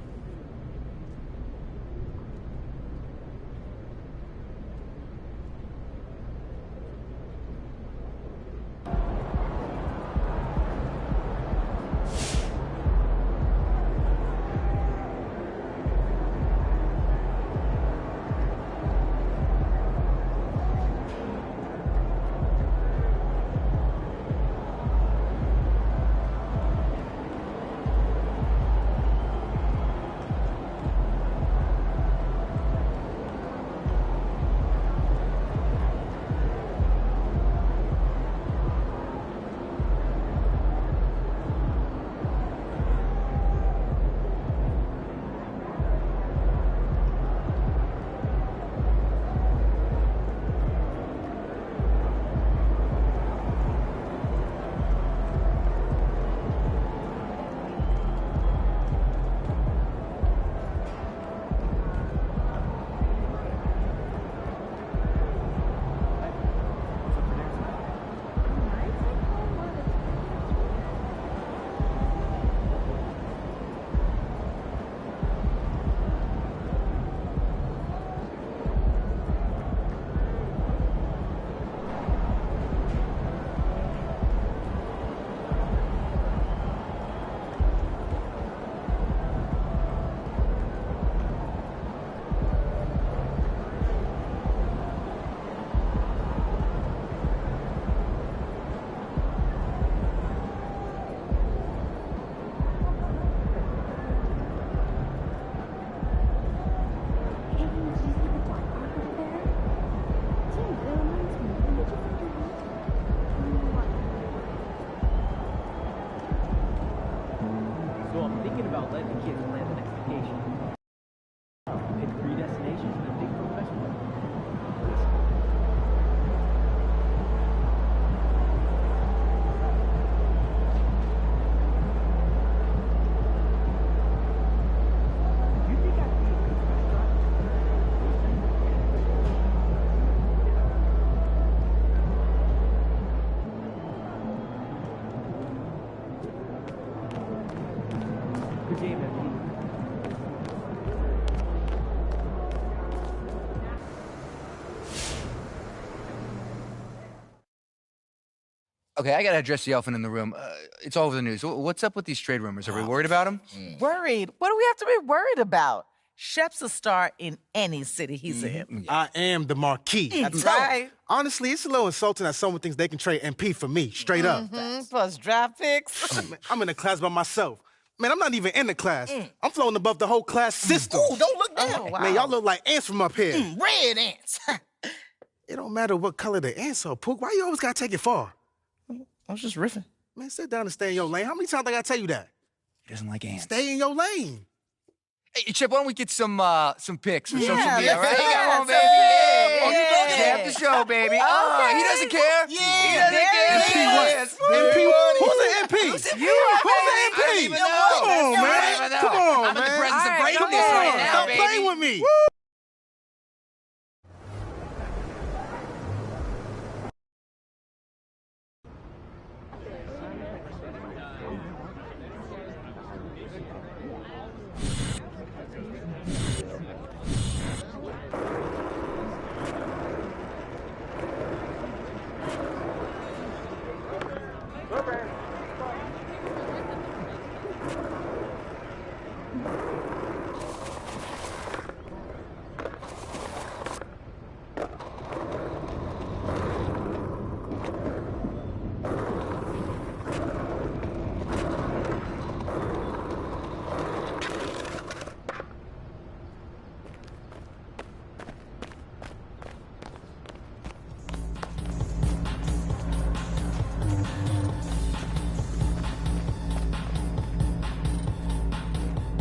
Okay, I gotta address the elephant in the room. It's all over the news. What's up with these trade rumors? Are we worried about them? Worried? What do we have to be worried about? Shep's a star in any city he's in. I am the marquee. That's right. Honestly, it's a little insulting that someone thinks they can trade MP for me, straight up. Plus draft picks. I'm in a class by myself. Man, I'm not even in the class. I'm floating above the whole class system. Ooh, don't look down. Oh, wow. Man, y'all look like ants from up here. Red ants. It don't matter what color the ants are, Pook. Why you always gotta take it far? I was just riffing. Man, sit down and stay in your lane. How many times I gotta tell you that? He doesn't like ants. Stay in your lane. Hey, Chip, why don't we get some pics for social Yeah, media, all right? yeah, Come on, baby. yeah. Oh, you don't have the show, baby. Oh, he doesn't care. Yeah, he doesn't care. MP what? Yes. MP? Who's the MP? Who's the MP? Who's the MP? I don't even know. Come on, I don't man. even know. Come on, I'm in the man. presence of All right, greatness come right on. now, Stop baby. playing with me.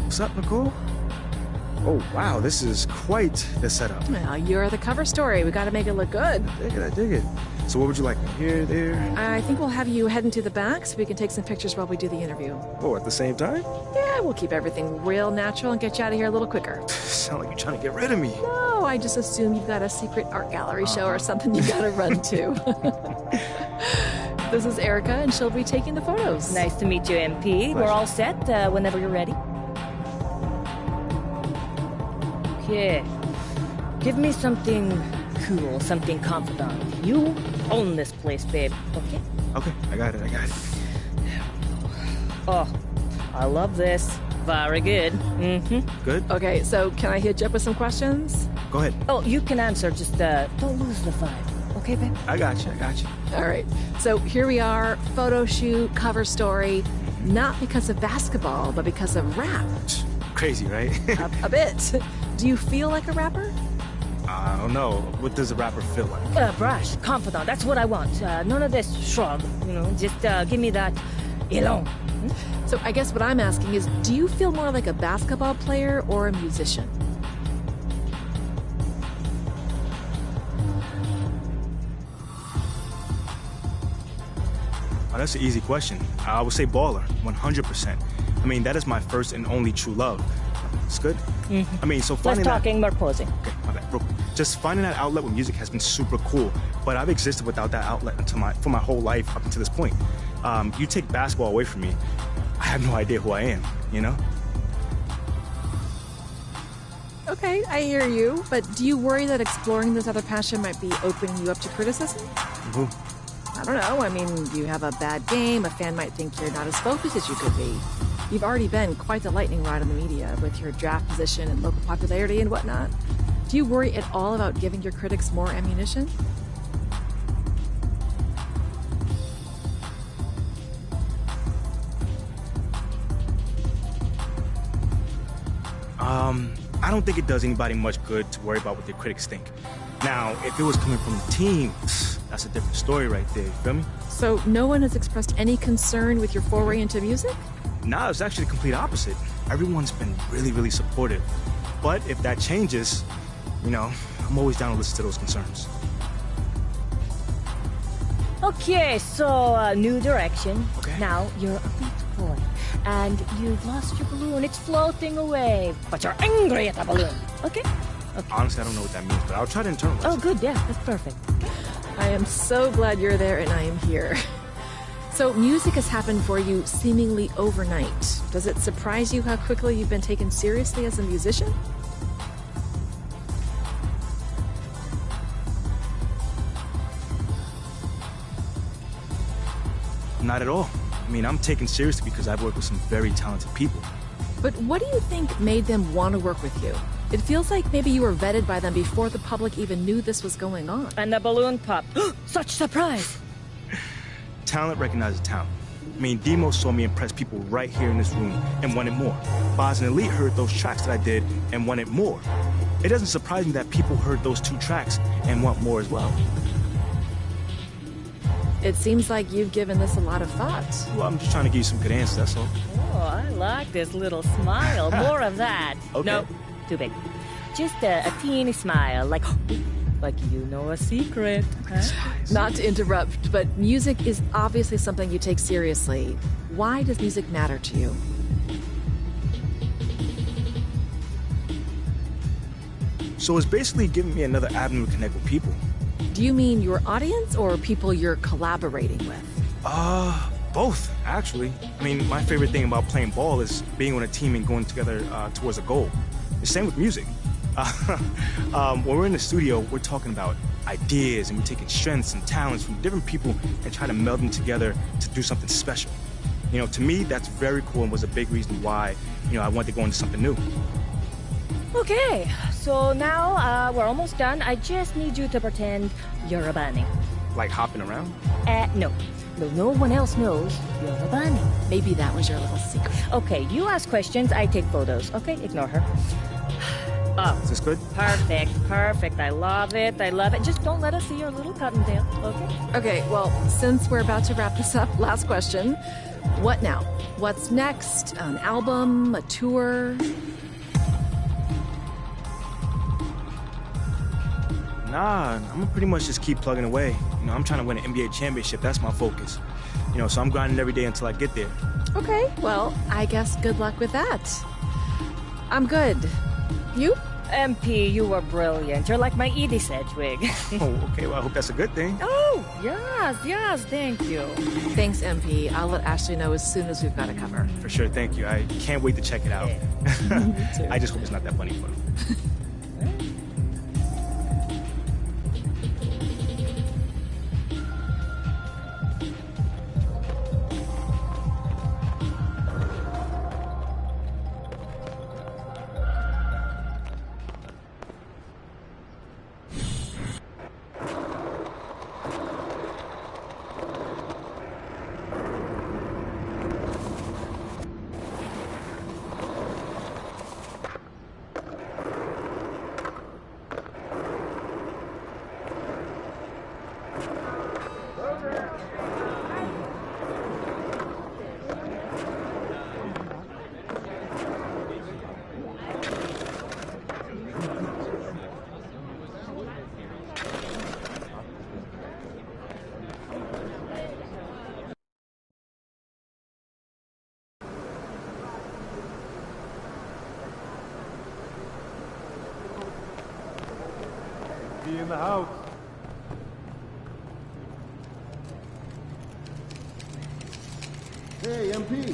What's up, Nicole? Oh, wow, this is quite the setup. Well, you're the cover story. We got to make it look good. I dig it. So what would you like? Here, there? I think we'll have you head into the back so we can take some pictures while we do the interview. Oh, at the same time? Yeah, we'll keep everything real natural and get you out of here a little quicker. Sound like you're trying to get rid of me. No, I just assume you've got a secret art gallery show or something you gotta run to. This is Erica, and she'll be taking the photos. Nice to meet you, MP. We're all set whenever you're ready. Okay. Give me something cool, something confidant. You own this place, babe. Okay? Okay, I got it. Oh, I love this. Very good. Mm-hmm. Good? Okay, so can I hit you up with some questions? Go ahead. Oh, you can answer. Just don't lose the vibe. Okay, babe? I got you. All right. So here we are, photo shoot, cover story. Not because of basketball, but because of rap. Crazy, right? A bit. Do you feel like a rapper? I don't know. What does a rapper feel like? Brash, confidant. That's what I want. None of this shrug. Just give me that élan. So I guess what I'm asking is, do you feel more like a basketball player or a musician? Oh, that's an easy question. I would say baller, 100%. I mean, that is my first and only true love. It's good. Mm-hmm. I mean, so Less finding talking, more posing. Okay, my bad. Real quick. Just finding that outlet with music has been super cool, but I've existed without that outlet for my whole life up until this point. You take basketball away from me, I have no idea who I am, you know? Okay, I hear you, but do you worry that exploring this other passion might be opening you up to criticism? Who? I don't know. I mean, you have a bad game, a fan might think you're not as focused as you could be. You've already been quite the lightning rod in the media with your draft position and local popularity and whatnot. Do you worry at all about giving your critics more ammunition? I don't think it does anybody much good to worry about what their critics think. Now, if it was coming from the team, that's a different story right there, you feel me? So no one has expressed any concern with your foray into music? Nah, it's actually the complete opposite. Everyone's been really, really supportive. But if that changes, I'm always down to listen to those concerns. Okay, so new direction. Okay. Now you're a beat boy, and you've lost your balloon. It's floating away, but you're angry at the balloon. Okay? Honestly, I don't know what that means, but I'll try to internalize. Oh, good. Yeah, that's perfect. I am so glad you're there and I am here. So music has happened for you seemingly overnight. Does it surprise you how quickly you've been taken seriously as a musician? Not at all. I mean, I'm taken seriously because I've worked with some very talented people. But what do you think made them want to work with you? It feels like maybe you were vetted by them before the public even knew this was going on. And the balloon popped. Such surprise! Talent recognizes talent. I mean, Demo saw me impress people right here in this room and wanted more. Boz and Elite heard those tracks that I did and wanted more. It doesn't surprise me that people heard those 2 tracks and want more as well. It seems like you've given this a lot of thought. Well, I'm just trying to give you some good answers, that's all. Oh, I like this little smile. More of that. Okay. No, too big. Just a teeny smile, like you know a secret. Huh? Not to interrupt, but music is obviously something you take seriously. Why does music matter to you? So it's basically giving me another avenue to connect with people. Do you mean your audience or people you're collaborating with? Both, actually. I mean, my favorite thing about playing ball is being on a team and going together towards a goal. The same with music. When we're in the studio, we're talking about ideas and we're taking strengths and talents from different people and trying to meld them together to do something special. You know, to me, that's very cool and was a big reason why, I wanted to go into something new. Okay, so now we're almost done. I just need you to pretend you're a bunny. Like hopping around? No. No one else knows you're a bunny. Maybe that was your little secret. Okay, you ask questions, I take photos. Okay, ignore her. Oh. Is this good? Perfect. I love it. Just don't let us see your little cottontail, okay? Okay, well, since we're about to wrap this up, last question. What now? What's next? An album? A tour? Nah, I'm gonna pretty much just keep plugging away. I'm trying to win an NBA championship. That's my focus. So I'm grinding every day until I get there. Okay, well, I guess good luck with that. I'm good. You? MP, you were brilliant. You're like my Edie Sedgwick. Oh, okay. Well, I hope that's a good thing. Oh, yes, thank you. Thanks, MP. I'll let Ashley know as soon as we've got a cover. For sure, thank you. I can't wait to check it out. Me too. I just hope it's not that funny for him. Be in the house. Hey, MP.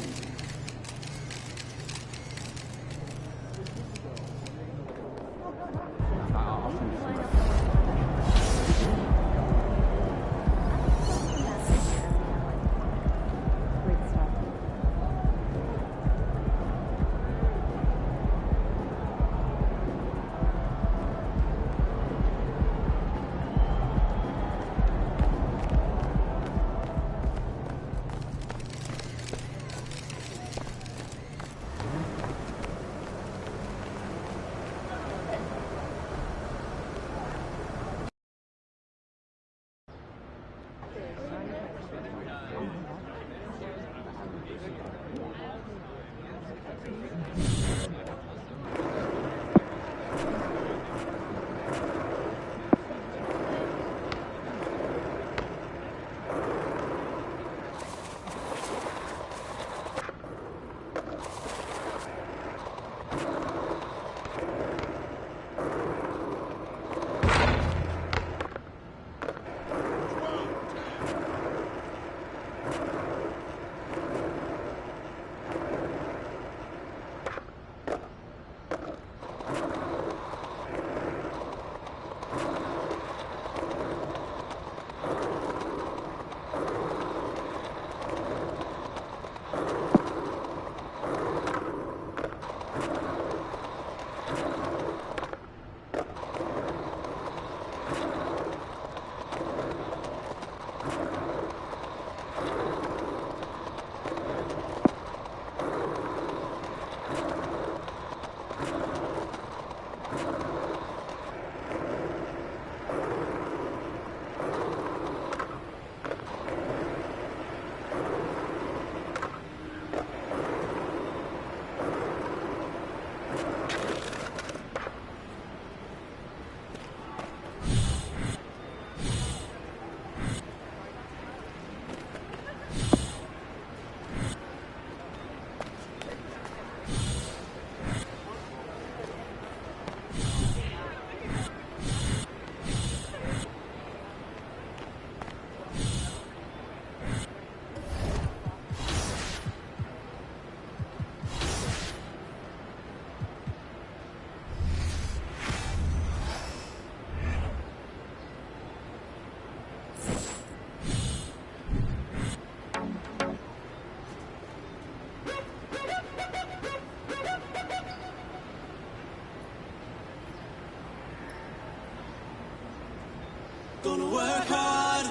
Gonna work hard.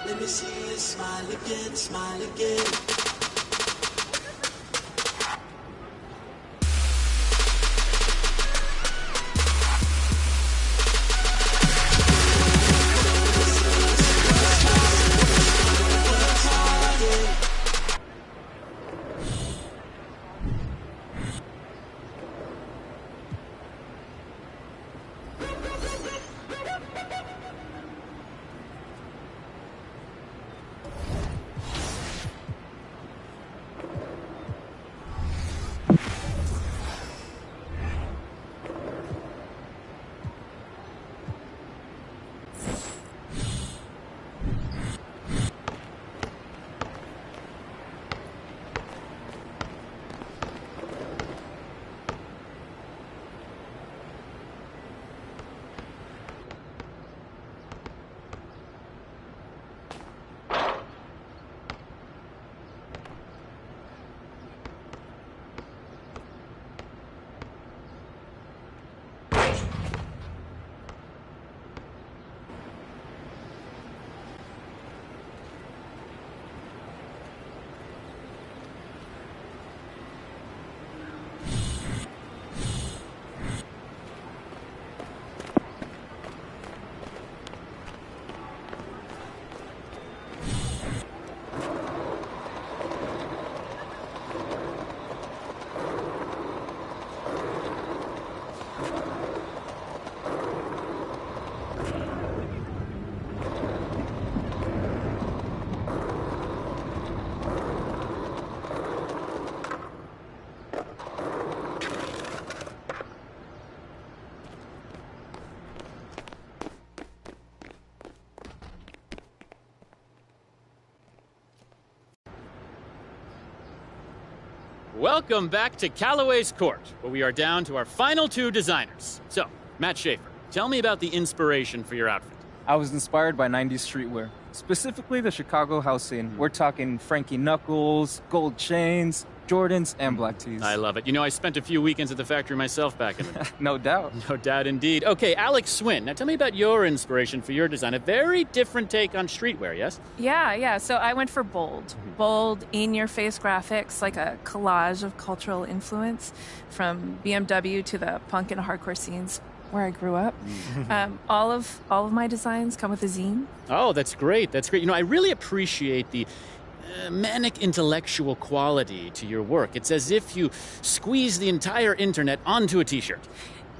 Let me see you smile again, smile again. Welcome back to Callaway's Court, where we are down to our final two designers. So, Matt Schaefer, tell me about the inspiration for your outfit. I was inspired by 90s streetwear, specifically the Chicago house scene. We're talking Frankie Knuckles, gold chains, Jordans, and black tees. I love it. You know, I spent a few weekends at the factory myself back in the day. No doubt. No doubt indeed. Okay, Alex Swin, now tell me about your inspiration for your design. A very different take on streetwear, yes? Yeah. So I went for bold. Bold, in-your-face graphics, like a collage of cultural influence from BMW to the punk and hardcore scenes where I grew up. All of my designs come with a zine. Oh, that's great. That's great. You know, I really appreciate the manic intellectual quality to your work. It's as if you squeeze the entire internet onto a t-shirt.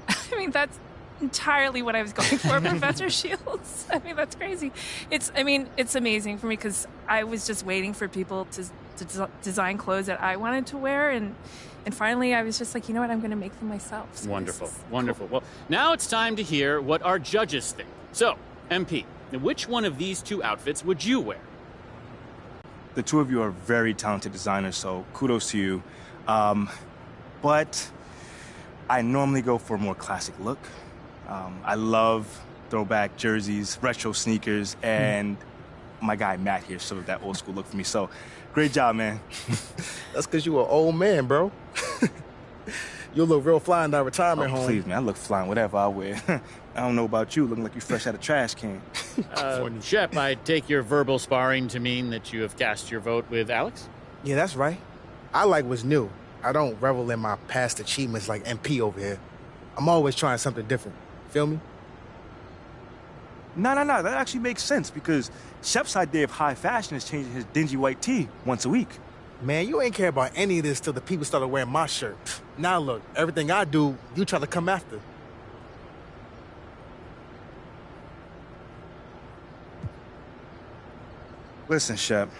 I mean, that's entirely what I was going for, Professor Shields. I mean, that's crazy. It's amazing for me because I was just waiting for people to design clothes that I wanted to wear, and finally I was just like, you know what, I'm going to make them myself. So wonderful. Well, now it's time to hear what our judges think. So, MP, which one of these two outfits would you wear? The two of you are very talented designers, so kudos to you. But I normally go for a more classic look. I love throwback jerseys, retro sneakers, and my guy Matt here showed that old school look for me. So, great job, man. That's because you an old man, bro. You'll look real fly in that retirement home. Please, man, I look fly in whatever I wear. I don't know about you, looking like you fresh out of trash can. Shep, I take your verbal sparring to mean that you have cast your vote with Alex? Yeah, that's right. I like what's new. I don't revel in my past achievements like MP over here. I'm always trying something different. Feel me? No. That actually makes sense because Shep's idea of high fashion is changing his dingy white tee once a week. Man, you ain't care about any of this till the people started wearing my shirt. Now look, everything I do, you try to come after. Listen, Shep,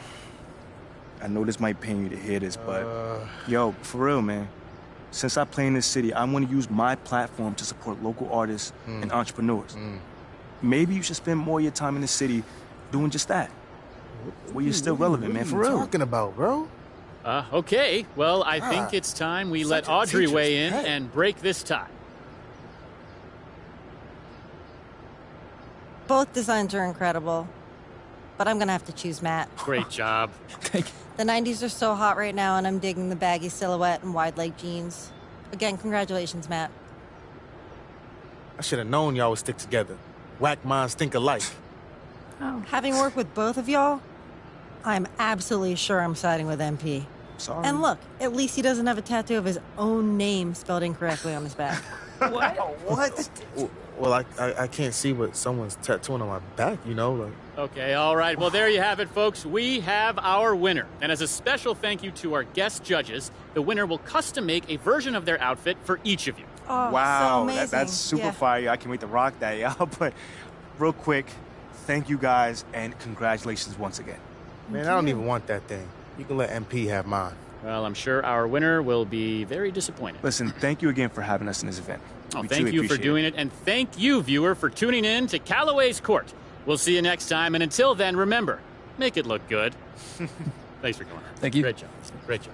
I know this might pain you to hear this, but yo, for real, man. Since I play in this city, I want to use my platform to support local artists and entrepreneurs. Maybe you should spend more of your time in the city doing just that. Where you're still relevant, man, for real. What are you talking about, bro? Okay. Well, I think it's time we let Audrey weigh in and break this tie. Both designs are incredible, but I'm going to have to choose Matt. Great job. The 90s are so hot right now, and I'm digging the baggy silhouette and wide leg jeans. Again, congratulations, Matt. I should have known y'all would stick together. Whack minds think alike. Oh. Having worked with both of y'all, I'm absolutely sure I'm siding with MP. Sorry. And look, at least he doesn't have a tattoo of his own name spelled incorrectly on his back. What? What? Well, I can't see what someone's tattooing on my back, you know? Like. Okay, all right. Well, there you have it, folks. We have our winner. And as a special thank you to our guest judges, the winner will custom make a version of their outfit for each of you. Oh, wow, so amazing. That's super fire. I can't wait to rock that, y'all. But real quick, thank you guys, and congratulations once again. Man, I don't even want that thing. You can let MP have mine. Well, I'm sure our winner will be very disappointed. Listen, thank you again for having us in this event. Oh, We thank truly you for appreciate doing it, and thank you, viewer, for tuning in to Callaway's Court. We'll see you next time, and until then, remember, make it look good. Thanks for coming. Thank you. Great job. Great job.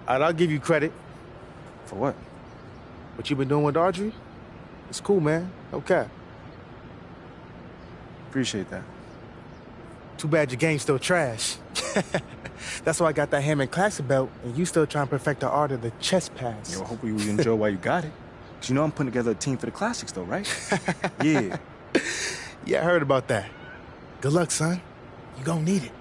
All right, I'll give you credit. For what? What you been doing with Audrey? It's cool, man. Okay. Appreciate that. Too bad your game's still trash. That's why I got that Hammond Classic belt, and you still trying to perfect the art of the chest pass. Yo, hopefully you enjoy while you got it. Because you know I'm putting together a team for the classics, though, right? Yeah. Yeah, I heard about that. Good luck, son. You gonna need it.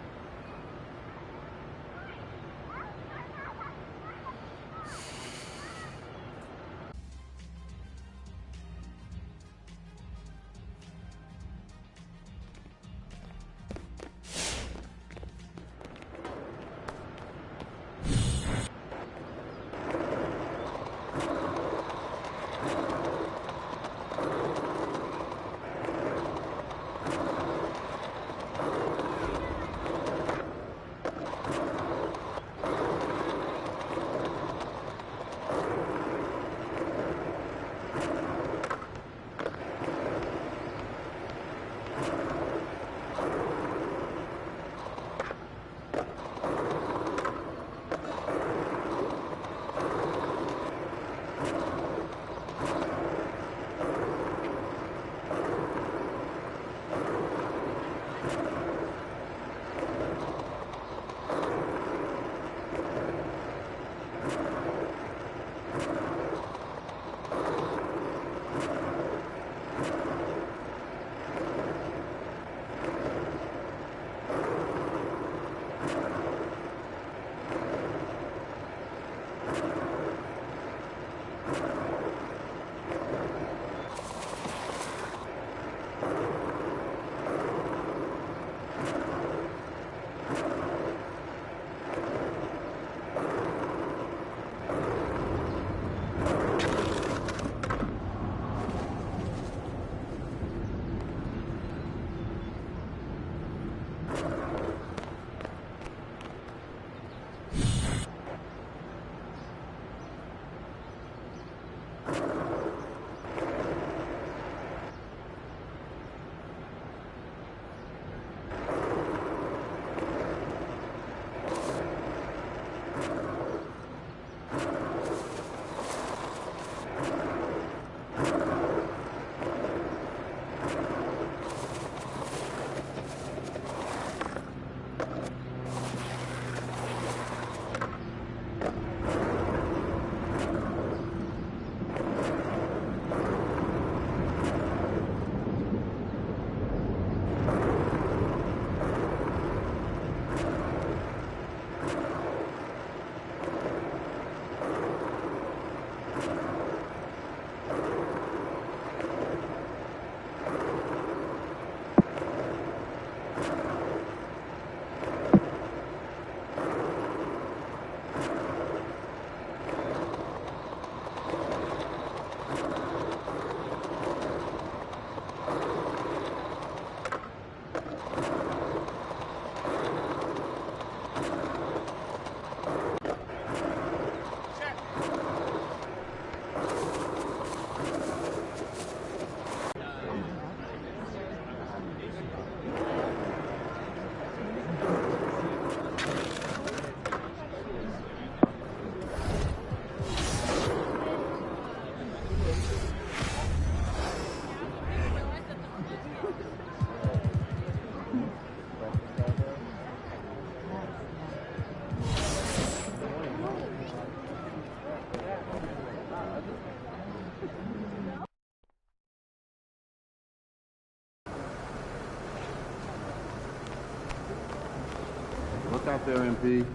What's out there, MP?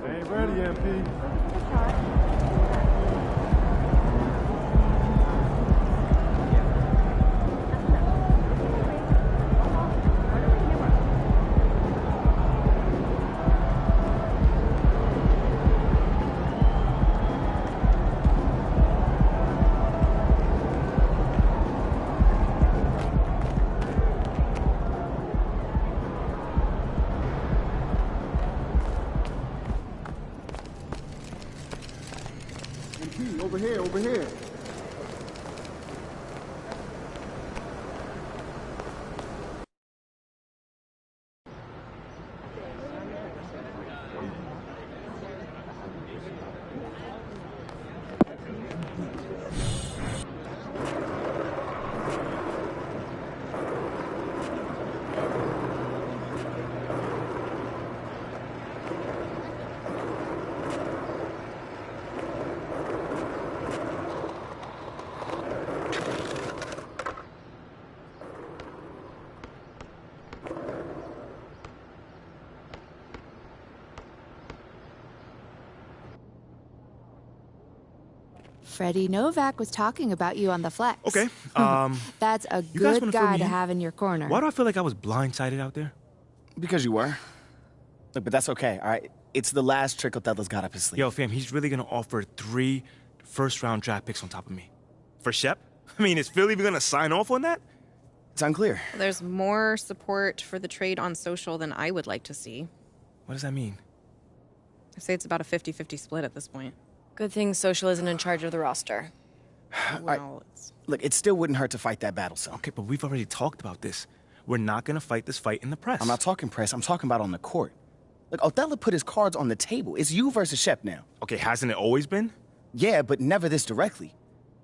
Ain't ready, MP. MP, over here, over here. Freddie Novak was talking about you on the flex. Okay, That's a you guys good wanna fill guy me to in? have in your corner. Why do I feel like I was blindsided out there? Because you were. Look, but that's okay, all right? It's the last trick Othello's got up his sleeve. Yo, fam, he's really gonna offer 3 first-round draft picks on top of me. For Shep? I mean, is Philly even gonna sign off on that? It's unclear. There's more support for the trade on social than I would like to see. What does that mean? I'd say it's about a 50-50 split at this point. Good thing Social isn't in charge of the roster. Well, Look, it still wouldn't hurt to fight that battle, son. Okay, but we've already talked about this. We're not gonna fight this fight in the press. I'm not talking press, I'm talking about on the court. Look, Othello put his cards on the table. It's you versus Shep now. Okay, hasn't it always been? Yeah, but never this directly.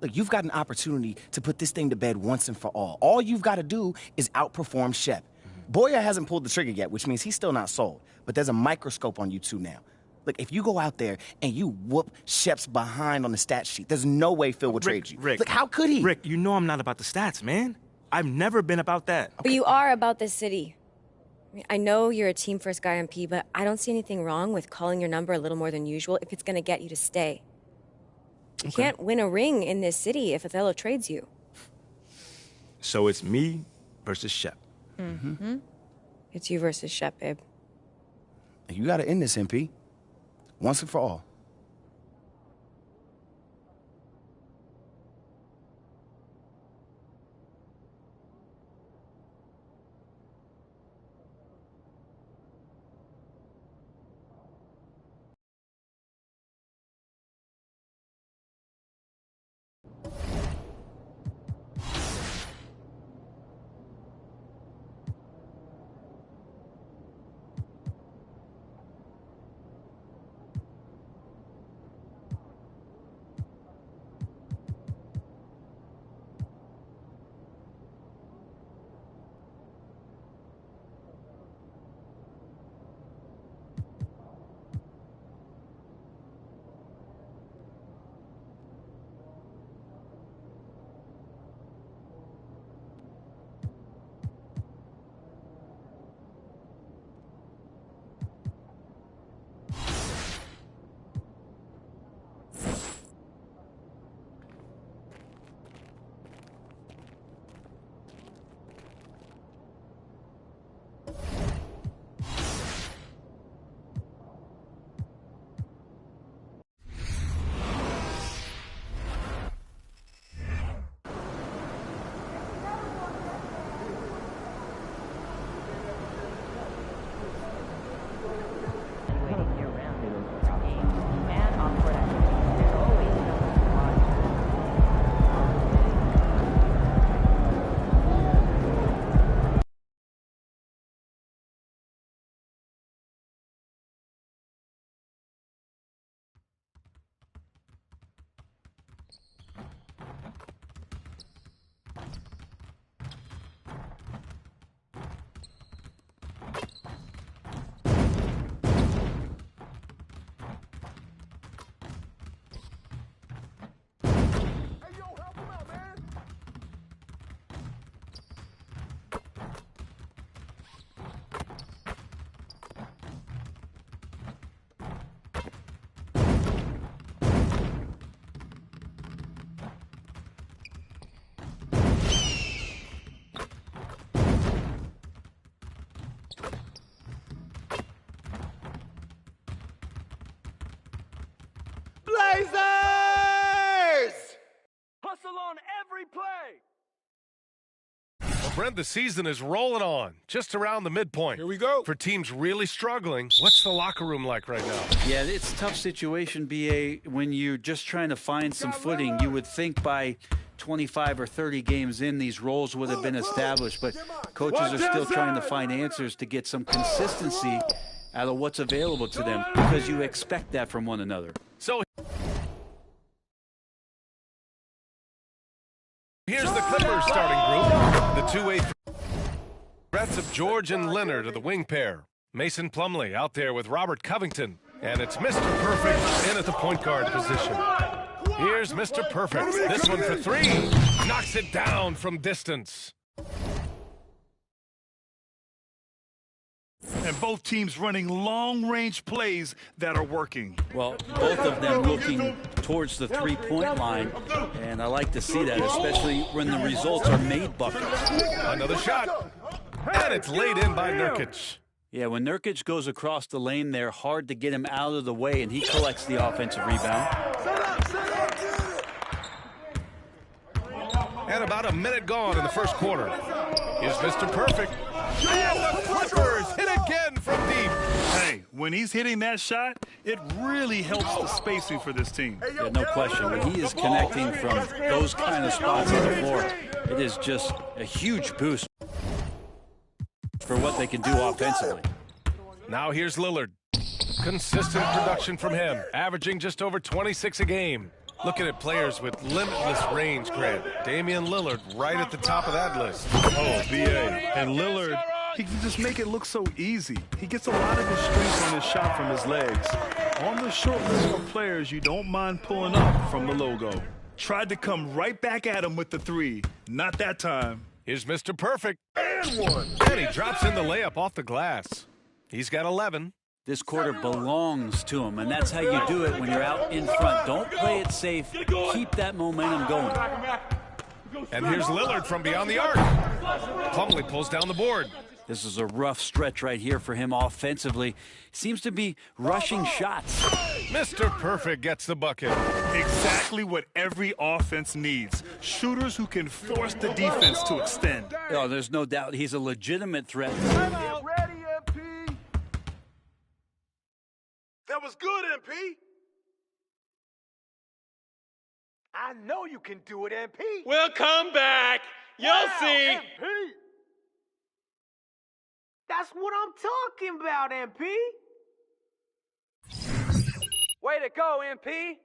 Look, you've got an opportunity to put this thing to bed once and for all. All you've got to do is outperform Shep. Boyer hasn't pulled the trigger yet, which means he's still not sold. But there's a microscope on you two now. Look, if you go out there and you whoop Shep's behind on the stat sheet, there's no way Phil would trade you. Rick, look, how could he? Rick, you know I'm not about the stats, man. I've never been about that. But you are about this city. I mean, I know you're a team-first guy, MP, but I don't see anything wrong with calling your number a little more than usual if it's going to get you to stay. You can't win a ring in this city if Othello trades you. So it's me versus Shep. Mm-hmm. It's you versus Shep, babe. You got to end this, MP. Once and for all. Brent, the season is rolling on, just around the midpoint. Here we go. For teams really struggling, what's the locker room like right now? Yeah, it's a tough situation, BA, when you're just trying to find some footing. You would think by 25 or 30 games in, these roles would have been established, but coaches are still trying to find answers to get some consistency out of what's available to them, because you expect that from one another. So here's the Clippers starting group. The two-way threats of George and Leonard are the wing pair. Mason Plumlee out there with Robert Covington. And it's Mr. Perfect in at the point guard position. Here's Mr. Perfect. This one for three. Knocks it down from distance. And both teams running long-range plays that are working. Well, both of them looking towards the three-point line, and I like to see that, especially when the results are made buckets. Another shot, and it's laid in by Nurkic. Yeah, when Nurkic goes across the lane there, hard to get him out of the way, and he collects the offensive rebound. And about a minute gone in the first quarter. Here's Mr. Perfect. And the Clippers hit again from deep. Hey, when he's hitting that shot, it really helps the spacing for this team. Yeah, no question. When he is connecting from those kind of spots on the floor, it is just a huge boost for what they can do offensively. Now here's Lillard. Consistent production from him, averaging just over 26 a game. Looking at players with limitless range, Grant. Damian Lillard right at the top of that list. Oh, BA. And Lillard, he can just make it look so easy. He gets a lot of his strength on his shot from his legs. On the short list of players you don't mind pulling up from the logo. Tried to come right back at him with the three. Not that time. Here's Mr. Perfect. And one. And he drops in the layup off the glass. He's got 11. This quarter belongs to him, and that's how you do it when you're out in front. Don't play it safe. Keep that momentum going. And here's Lillard from beyond the arc. Plumlee pulls down the board. This is a rough stretch right here for him offensively. Seems to be rushing shots. Mr. Perfect gets the bucket. Exactly what every offense needs. Shooters who can force the defense to extend. Oh, there's no doubt he's a legitimate threat. That was good, MP. I know you can do it, MP. We'll come back. You'll see. MP. That's what I'm talking about, MP. Way to go, MP.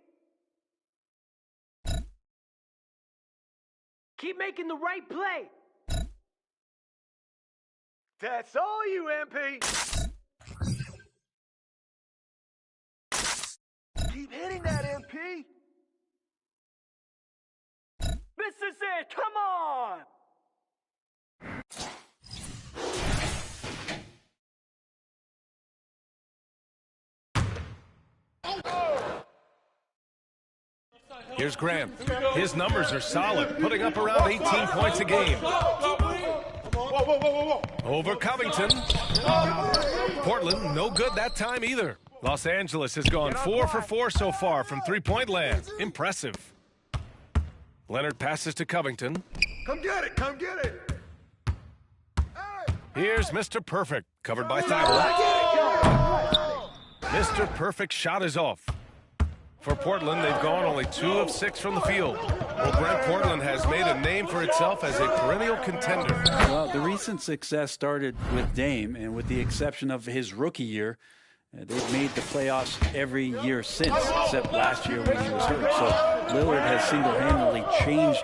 Keep making the right play. That's all you, MP. Keep hitting that, MP. Mr. Z, come on. Here's Grant. His numbers are solid, putting up around 18 points a game. Over Covington. Portland, no good that time either. Los Angeles has gone 4 for 4 so far from three-point land. Impressive. Leonard passes to Covington. Come get it, come get it. Here's Mr. Perfect, covered by Thybulle. Mr. Perfect shot is off. For Portland, they've gone only 2 of 6 from the field. Well, Brent, Portland has made a name for itself as a perennial contender. Well, the recent success started with Dame, and with the exception of his rookie year, they've made the playoffs every year since, except last year when he was hurt. So Lillard has single-handedly changed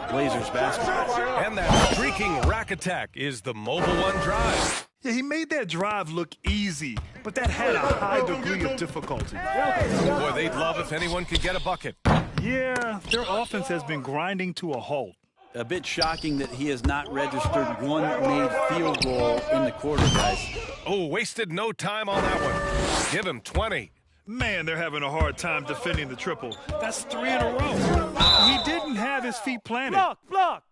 Blazers basketball. And that streaking rack attack is the mobile one drive. Yeah, he made that drive look easy, but that had a high degree of difficulty. Boy, they'd love if anyone could get a bucket. Yeah, their offense has been grinding to a halt. A bit shocking that he has not registered one made field goal in the quarter, guys. Oh, wasted no time on that one. Give him 20. Man, they're having a hard time defending the triple. That's 3 in a row. He didn't have his feet planted. Block.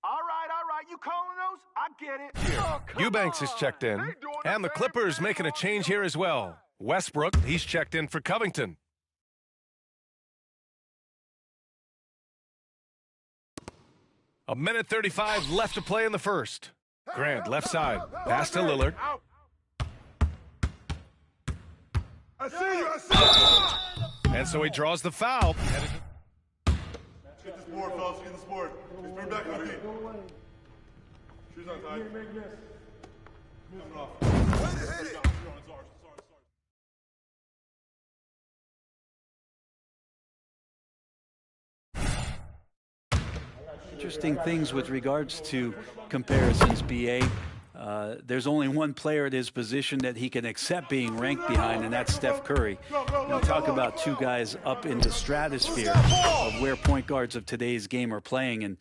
All right, you calling those? I get it. Oh, Eubanks is checked in, and the Clippers making a change here as well. Westbrook, he's checked in for Covington. A minute 35 left to play in the first. Grant, left side. Pass to Lillard. I see you, I see you. And so he draws the foul. Get this board, fellas, get this board. Just bring back on me. Shoes on tight. Moving off. Hit it. Interesting things with regards to comparisons, BA. There's only one player at his position that he can accept being ranked behind, and that's Steph Curry. You talk about two guys up in the stratosphere of where point guards of today's game are playing, and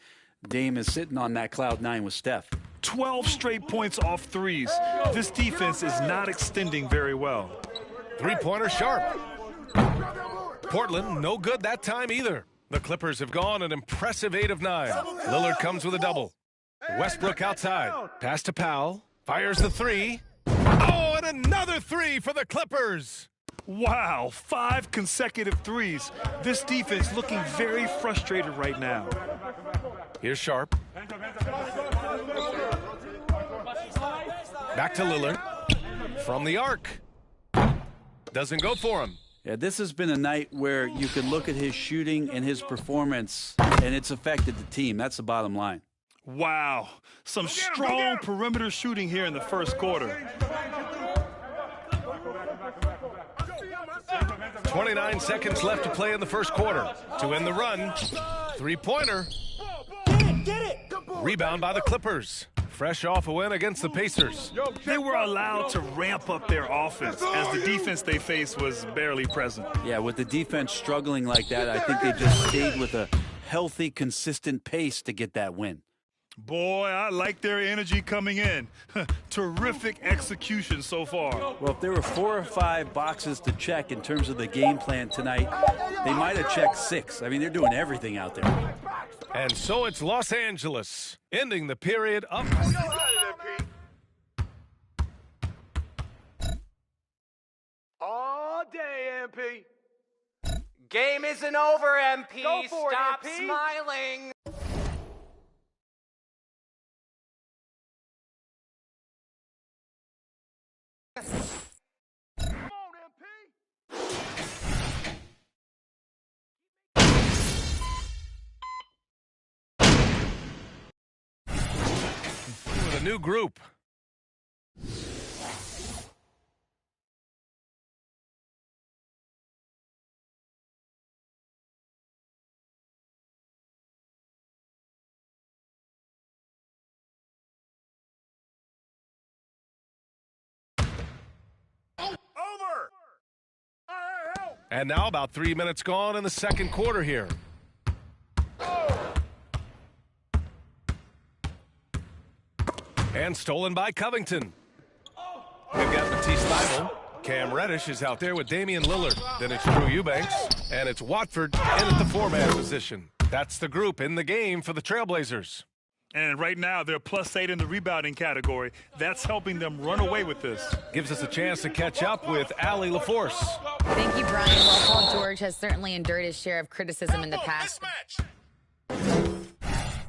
Dame is sitting on that cloud 9 with Steph. 12 straight points off threes. This defense is not extending very well. Three-pointer sharp. Portland, no good that time either. The Clippers have gone an impressive 8 of 9. Lillard comes with a double. Westbrook outside. Pass to Powell. Fires the three. Oh, and another three for the Clippers. Wow, 5 consecutive threes. This defense looking very frustrated right now. Here's Sharp. Back to Lillard. From the arc. Doesn't go for him. Yeah, this has been a night where you can look at his shooting and his performance, and it's affected the team. That's the bottom line. Wow, some strong perimeter shooting here in the first quarter. 29 seconds left to play in the first quarter. To end the run, three-pointer. Rebound by the Clippers. Fresh off a win against the Pacers. They were allowed to ramp up their offense as the defense they faced was barely present. Yeah, with the defense struggling like that, I think they just stayed with a healthy, consistent pace to get that win. Boy, I like their energy coming in. Terrific execution so far. Well, if there were 4 or 5 boxes to check in terms of the game plan tonight, they might have checked 6. I mean, they're doing everything out there. And so it's Los Angeles, ending the period of... All day, MP. Game isn't over, MP. Go for Stop it, MP. smiling. Come on, MP. with a new group. And now about 3 minutes gone in the second quarter here. And stolen by Covington. They've got Matisse Thybulle. Cam Reddish is out there with Damian Lillard. Then it's Drew Eubanks. And it's Watford in at the 4-man position. That's the group in the game for the Trailblazers. And right now, they're +8 in the rebounding category. That's helping them run away with this. Gives us a chance to catch up with Allie LaForce. Thank you, Brian. Well, Paul George has certainly endured his share of criticism in the past.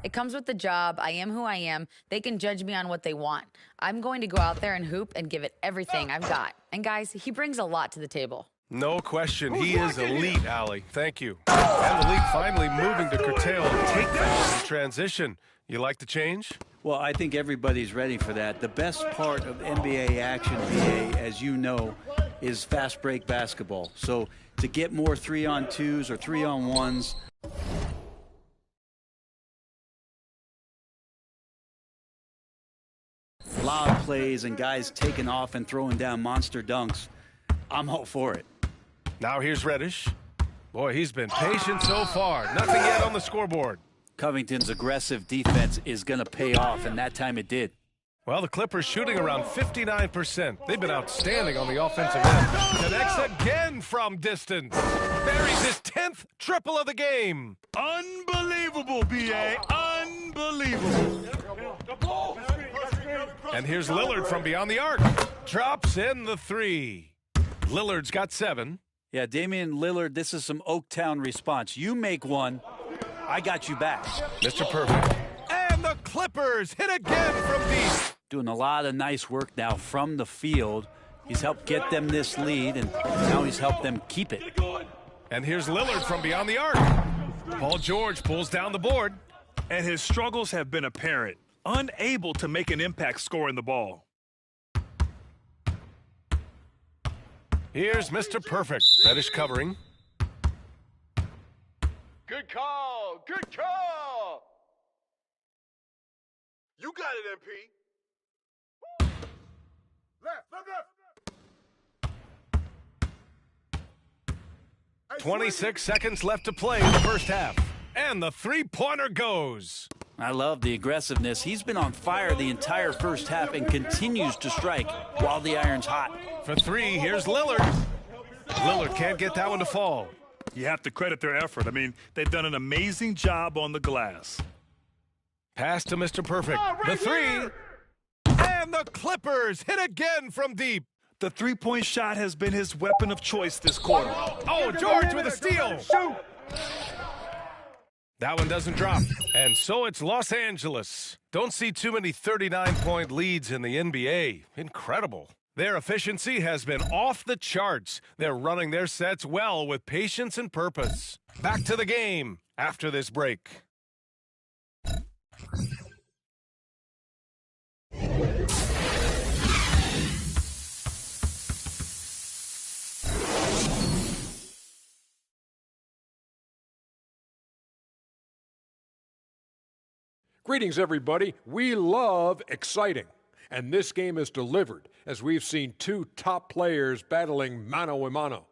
It comes with the job. I am who I am. They can judge me on what they want. I'm going to go out there and hoop and give it everything I've got. And guys, he brings a lot to the table. No question. He is elite, Allie. Thank you. And the league finally moving to curtail takedowns in transition. You like the change? Well, I think everybody's ready for that. The best part of NBA action, BA, as you know, is fast break basketball. So to get more 3-on-2s or 3-on-1s, lob plays and guys taking off and throwing down monster dunks, I'm all for it. Now here's Reddish. Boy, he's been patient so far. Nothing yet on the scoreboard. Covington's aggressive defense is going to pay off, and that time it did. Well, the Clippers shooting around 59%. They've been outstanding on the offensive end. Connects again from distance. Buries his 10th triple of the game. Unbelievable, B.A. Unbelievable. And here's Lillard from beyond the arc. Drops in the 3. Lillard's got 7. Yeah, Damian Lillard, this is some Oaktown response. You make one, I got you back. Mr. Perfect. And the Clippers hit again from deep. Doing a lot of nice work now from the field. He's helped get them this lead, and now he's helped them keep it. And here's Lillard from beyond the arc. Paul George pulls down the board. And his struggles have been apparent. Unable to make an impact scoring the ball. Here's Mr. Perfect. Reddish covering. Good call. Good call. You got it, MP. Left. 26 seconds left to play in the first half. And the three-pointer goes. I love the aggressiveness. He's been on fire the entire first half and continues to strike while the iron's hot. For three, here's Lillard. Lillard can't get that one to fall. You have to credit their effort. I mean, they've done an amazing job on the glass. Pass to Mr. Perfect. The three. And the Clippers hit again from deep. The three-point shot has been his weapon of choice this quarter. Oh, George with a steal. Shoot. That one doesn't drop. And so it's Los Angeles. Don't see too many 39-point leads in the NBA. Incredible. Their efficiency has been off the charts. They're running their sets well with patience and purpose. Back to the game after this break. Greetings, everybody. We love exciting, and this game is delivered as we've seen two top players battling mano a mano.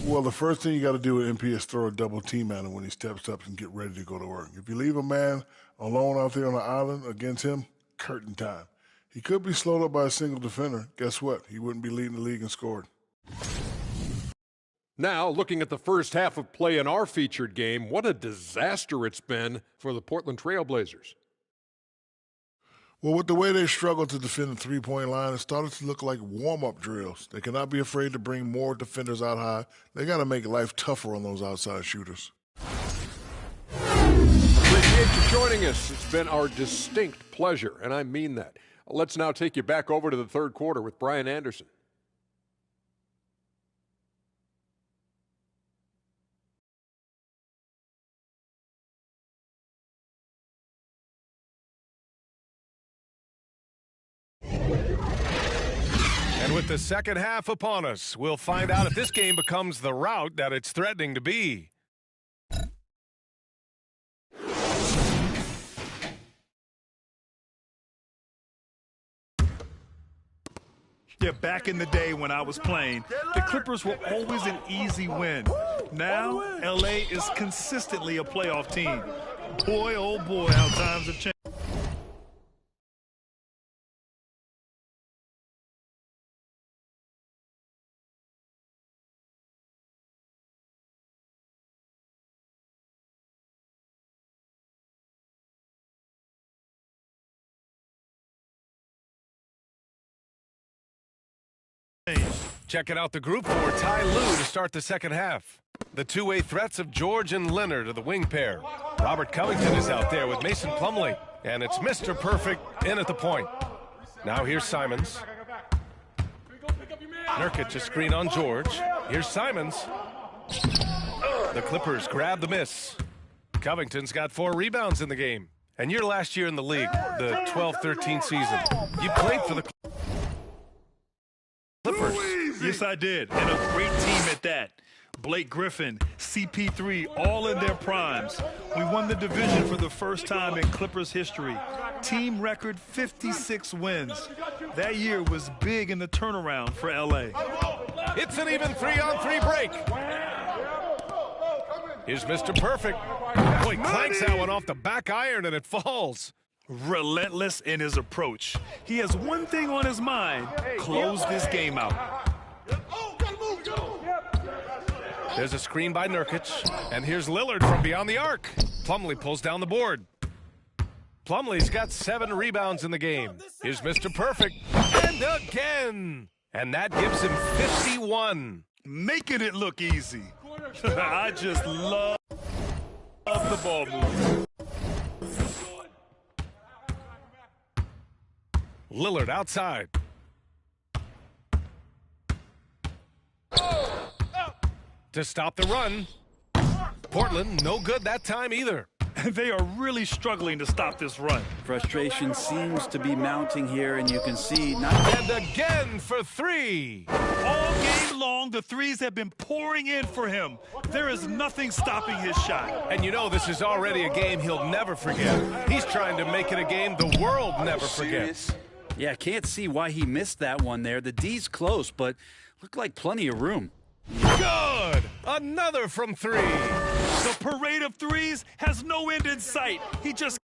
Well, the first thing you got to do with MP is throw a double team at him when he steps up and get ready to go to work. If you leave a man alone out there on the island against him, curtain time. He could be slowed up by a single defender. Guess what? He wouldn't be leading the league in scoring. Now, looking at the first half of play in our featured game, what a disaster it's been for the Portland Trail Blazers. Well, with the way they struggled to defend the three-point line, it started to look like warm-up drills. They cannot be afraid to bring more defenders out high. They got to make life tougher on those outside shooters. Appreciate you joining us. It's been our distinct pleasure, and I mean that. Let's now take you back over to the third quarter with Brian Anderson. And with the second half upon us, we'll find out if this game becomes the rout that it's threatening to be. Yeah, back in the day when I was playing, the Clippers were always an easy win. Now, LA is consistently a playoff team. Boy, oh boy, how times have changed. Checking out the group for Ty Lue to start the second half. The two-way threats of George and Leonard are the wing pair. Robert Covington is out there with Mason Plumlee. And it's Mr. Perfect in at the point. Now here's Simons. Nurkic a screen on George. Here's Simons. The Clippers grab the miss. Covington's got 4 rebounds in the game. And your last year in the league, the 12-13 season, you played for the Clippers. Yes, I did. And a great team at that. Blake Griffin, CP3, all in their primes. We won the division for the first time in Clippers history. Team record 56 wins. That year was big in the turnaround for LA. It's an even 3-on-3 break. Here's Mr. Perfect. Boy, clanks that one off the back iron and it falls. Relentless in his approach. He has one thing on his mind: close this game out. There's a screen by Nurkic, and here's Lillard from beyond the arc. Plumlee pulls down the board. Plumlee's got 7 rebounds in the game. Here's Mr. Perfect, and again! And that gives him 51. Making it look easy. I just love the ball movement. Lillard outside. To stop the run. Portland, no good that time either. They are really struggling to stop this run. Frustration seems to be mounting here, and you can see And again for three. All game long, the threes have been pouring in for him. There is nothing stopping his shot. And you know this is already a game he'll never forget. He's trying to make it a game the world never forgets. Yeah, can't see why he missed that one there. The D's close, but looked like plenty of room. Good! Another from three. The parade of threes has no end in sight. He just...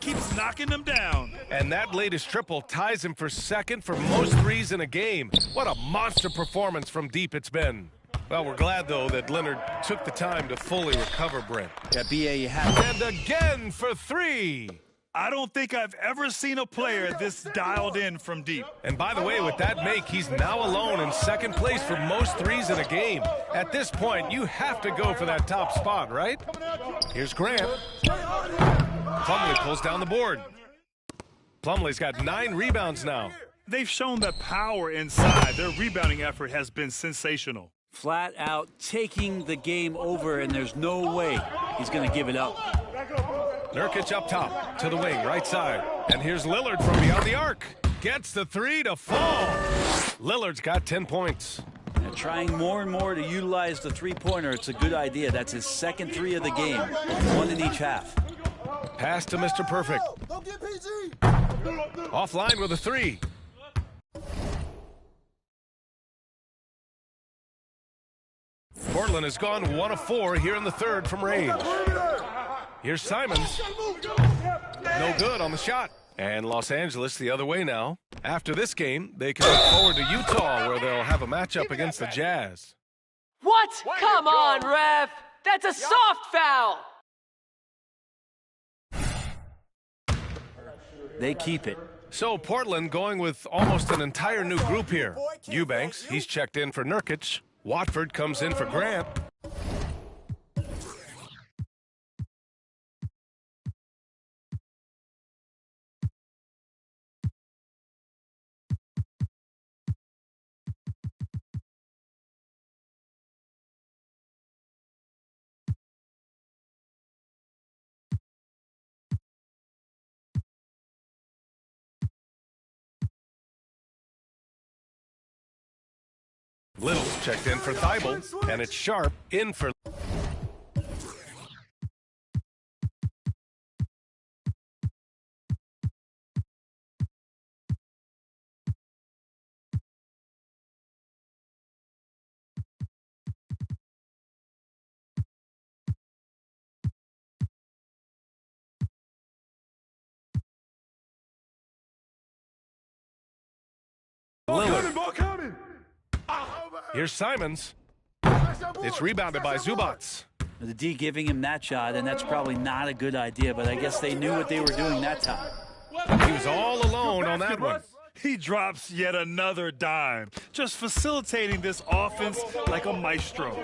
keeps knocking them down. And that latest triple ties him for second for most threes in a game. What a monster performance from deep it's been. Well, we're glad, though, that Leonard took the time to fully recover, Brent. Yeah, B.A., you have... And again for three. I don't think I've ever seen a player this dialed in from deep. And by the way, with that make, he's now alone in second place for most threes in a game. At this point, you have to go for that top spot, right? Here's Grant. Plumlee pulls down the board. Plumlee's got 9 rebounds now. They've shown that power inside. Their rebounding effort has been sensational. Flat out taking the game over, and there's no way he's going to give it up. Nurkic up top to the wing, right side. And here's Lillard from beyond the arc. Gets the three to fall. Lillard's got 10 points. And trying more and more to utilize the three-pointer. It's a good idea. That's his second three of the game. 1 in each half. Pass to Mr. Perfect. Offline with a three. Portland has gone 1 of 4 here in the third from range. Here's Simons. No good on the shot. And Los Angeles the other way now. After this game, they can look forward to Utah, where they'll have a matchup against the Jazz. What? Come on, ref. That's a soft foul. They keep it. So Portland going with almost an entire new group here. Eubanks, he's checked in for Nurkic. Watford comes in for Grant. Little's checked in for Thibault, and it's Sharp in for... Lillard. Here's Simons. It's rebounded by Zubats. The D giving him that shot, and that's probably not a good idea, but I guess they knew what they were doing that time. He was all alone on that one. He drops yet another dime, just facilitating this offense like a maestro.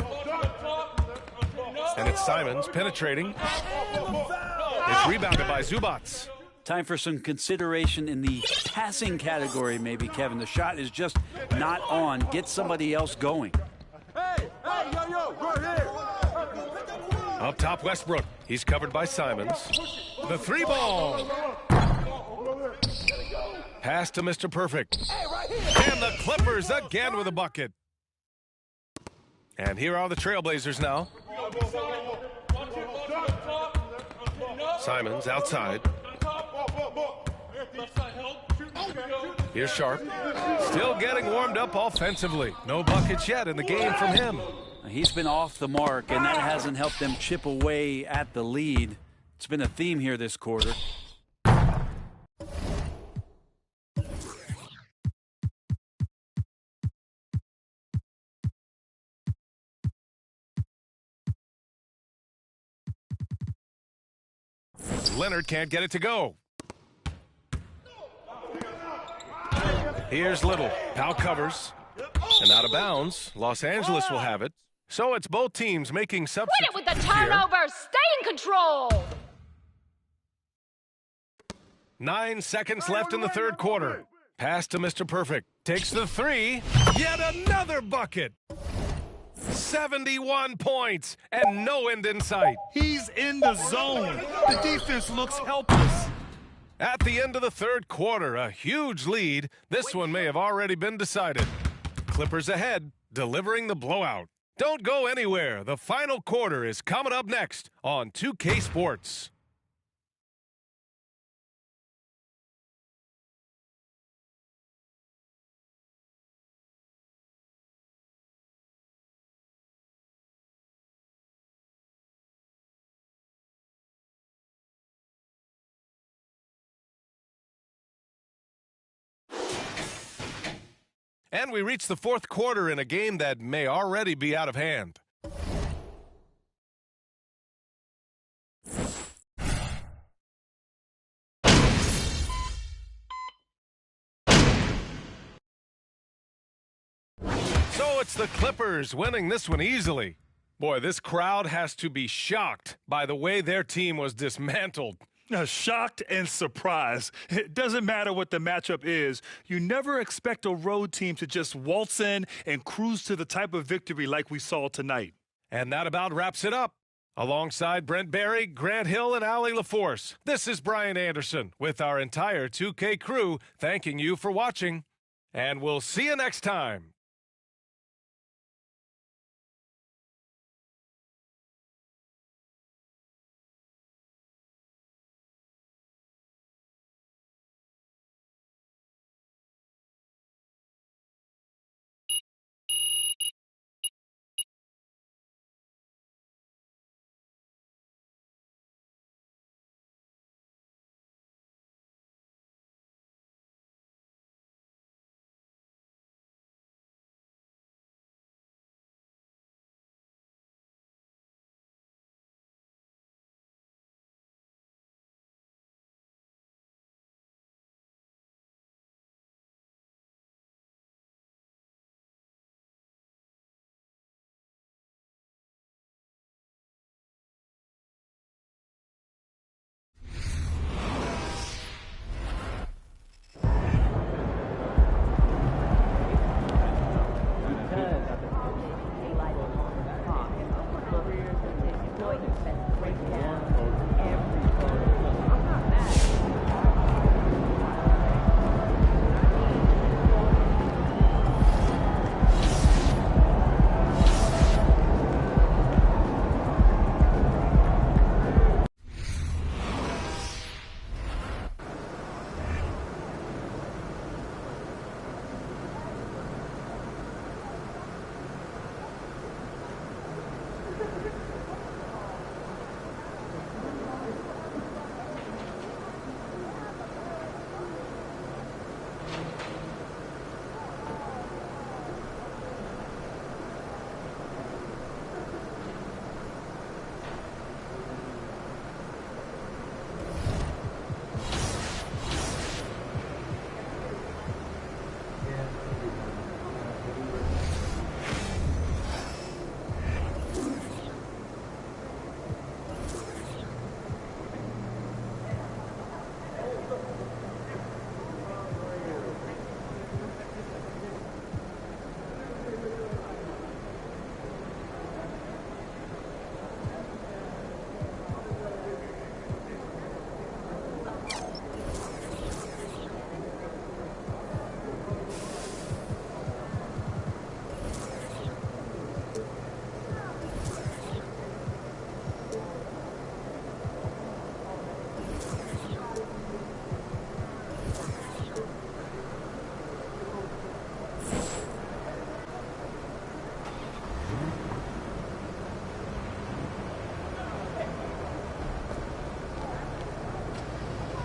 And it's Simons penetrating. It's rebounded by Zubats. Time for some consideration in the passing category, maybe, Kevin. The shot is just not on. Get somebody else going. Hey, yo, right here. Up top, Westbrook. He's covered by Simons. The three ball. Pass to Mr. Perfect. And the Clippers again with a bucket. And here are the Trailblazers now. Simons outside. Here's Sharp. Still getting warmed up offensively. No buckets yet in the game from him. He's been off the mark, and that hasn't helped them chip away at the lead. It's been a theme here this quarter. Leonard can't get it to go. Here's Little. Powell covers. And out of bounds. Los Angeles will have it. So it's both teams making substitutions. Win it with the turnover. Stay in control. 9 seconds left in the third quarter. Pass to Mr. Perfect. Takes the three. Yet another bucket. 71 points and no end in sight. He's in the zone. The defense looks helpless. At the end of the third quarter, a huge lead. This one may have already been decided. Clippers ahead, delivering the blowout. Don't go anywhere. The final quarter is coming up next on 2K Sports. And we reach the fourth quarter in a game that may already be out of hand. So it's the Clippers winning this one easily. Boy, this crowd has to be shocked by the way their team was dismantled. Shocked and surprised. It doesn't matter what the matchup is. You never expect a road team to just waltz in and cruise to the type of victory like we saw tonight. And that about wraps it up. Alongside Brent Barry, Grant Hill, and Allie LaForce, this is Brian Anderson with our entire 2K crew thanking you for watching. And we'll see you next time.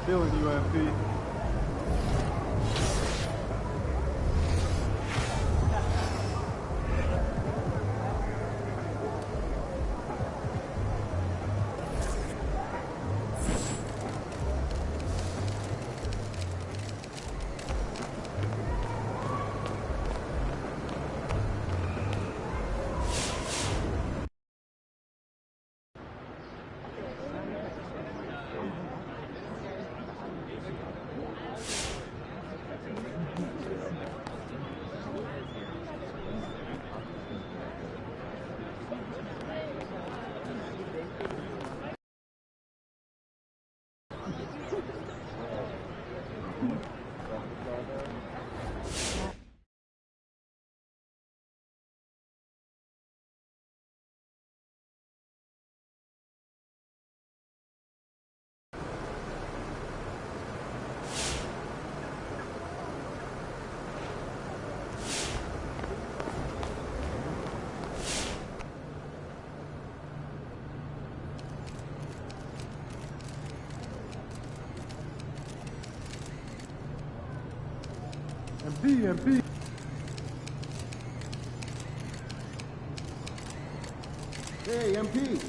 Feeling UMP. MP. Hey, MP.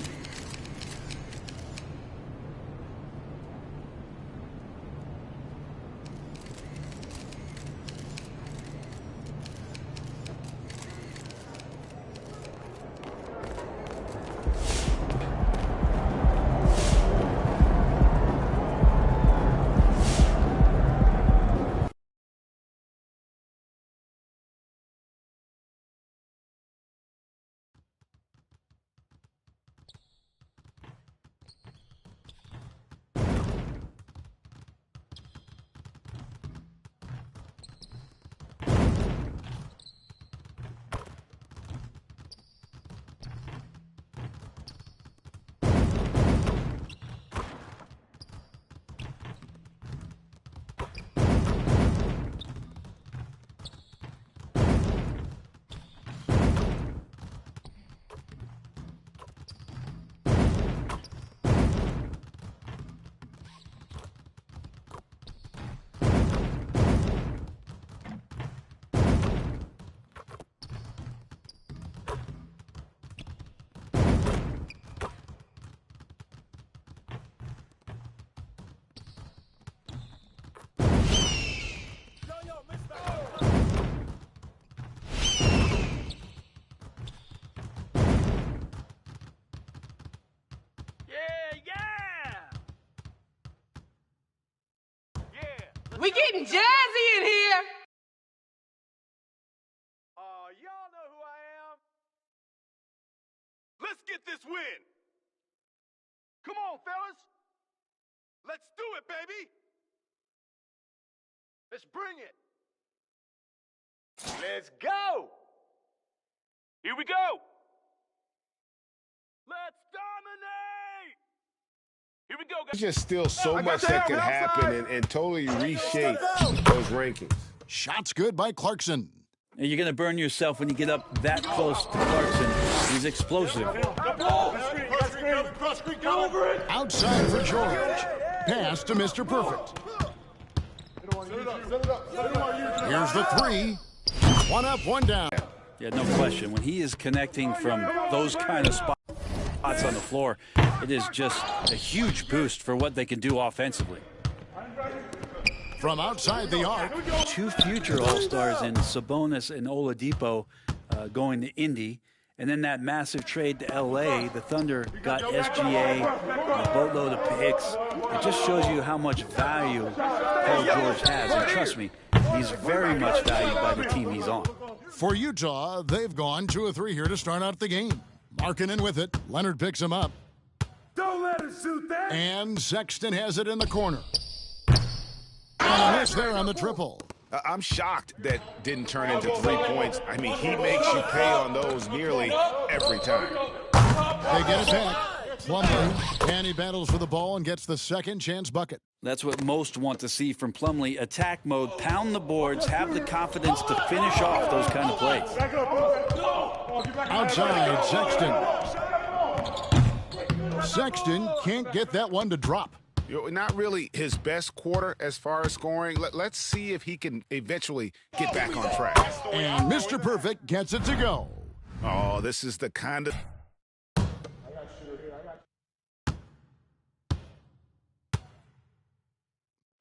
We getting jazzy in here. Y'all know who I am. Let's get this win. Come on, fellas. Let's do it, baby. Let's bring it. Let's go. Here we go. Let's dominate. Here we go, guys. There's just still so much that can happen and totally reshape those rankings. Shots good by Clarkson. And you're going to burn yourself when you get up that close to Clarkson. He's explosive. Outside for George. Pass to Mr. Perfect. Here's the three. One up, one down. Yeah, no question. When he is connecting from those kind of spots on the floor, it is just a huge boost for what they can do offensively. From outside the arc. Two future All-Stars in Sabonis and Oladipo going to Indy. And then that massive trade to L.A., the Thunder got SGA, a boatload of picks. It just shows you how much value Paul George has. And trust me, he's very much valued by the team he's on. For Utah, they've gone 2 of 3 here to start out the game. Markkanen with it. Leonard picks him up. Don't let him shoot that. And Sexton has it in the corner. And a miss there on the triple. I'm shocked that didn't turn into 3 points. I mean, he makes you pay on those nearly every time. They get it back. Plumlee, and he battles for the ball and gets the second chance bucket. That's what most want to see from Plumlee. Attack mode, pound the boards, have the confidence to finish off those kind of plays. Outside, Sexton. Sexton can't get that one to drop. Not really his best quarter as far as scoring. Let's see if he can eventually get back on track. And Mr. Perfect gets it to go. Oh, this is the kind of...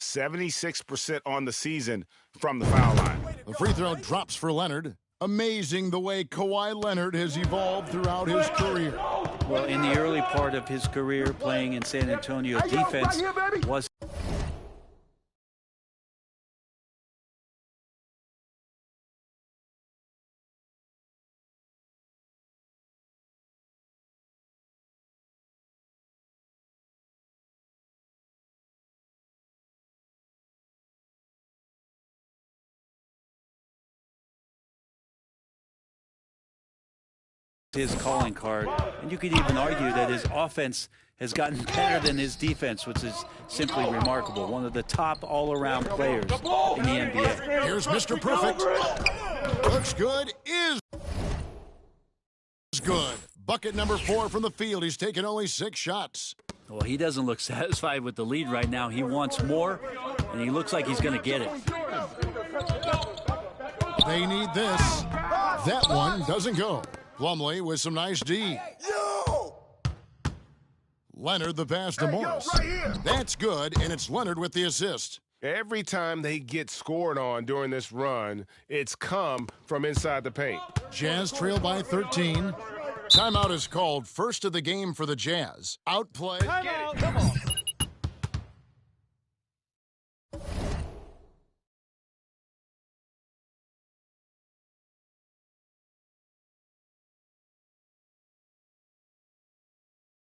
76% on the season from the foul line. The free throw drops for Leonard. Amazing the way Kawhi Leonard has evolved throughout his career. Well, in the early part of his career playing in San Antonio, defense was... his calling card, and you could even argue that his offense has gotten better than his defense, which is simply remarkable. One of the top all-around players in the NBA. Here's Mr. Perfect. Looks good, is good. Bucket number 4 from the field. He's taken only 6 shots. Well, he doesn't look satisfied with the lead right now. He wants more, and he looks like he's going to get it. They need this. That one doesn't go. Plumlee with some nice D. Leonard the pass to Morris. That's good, and it's Leonard with the assist. Every time they get scored on during this run, it's come from inside the paint. Jazz trail by 13. Timeout is called, first of the game for the Jazz. Outplay. Timeout. Come on.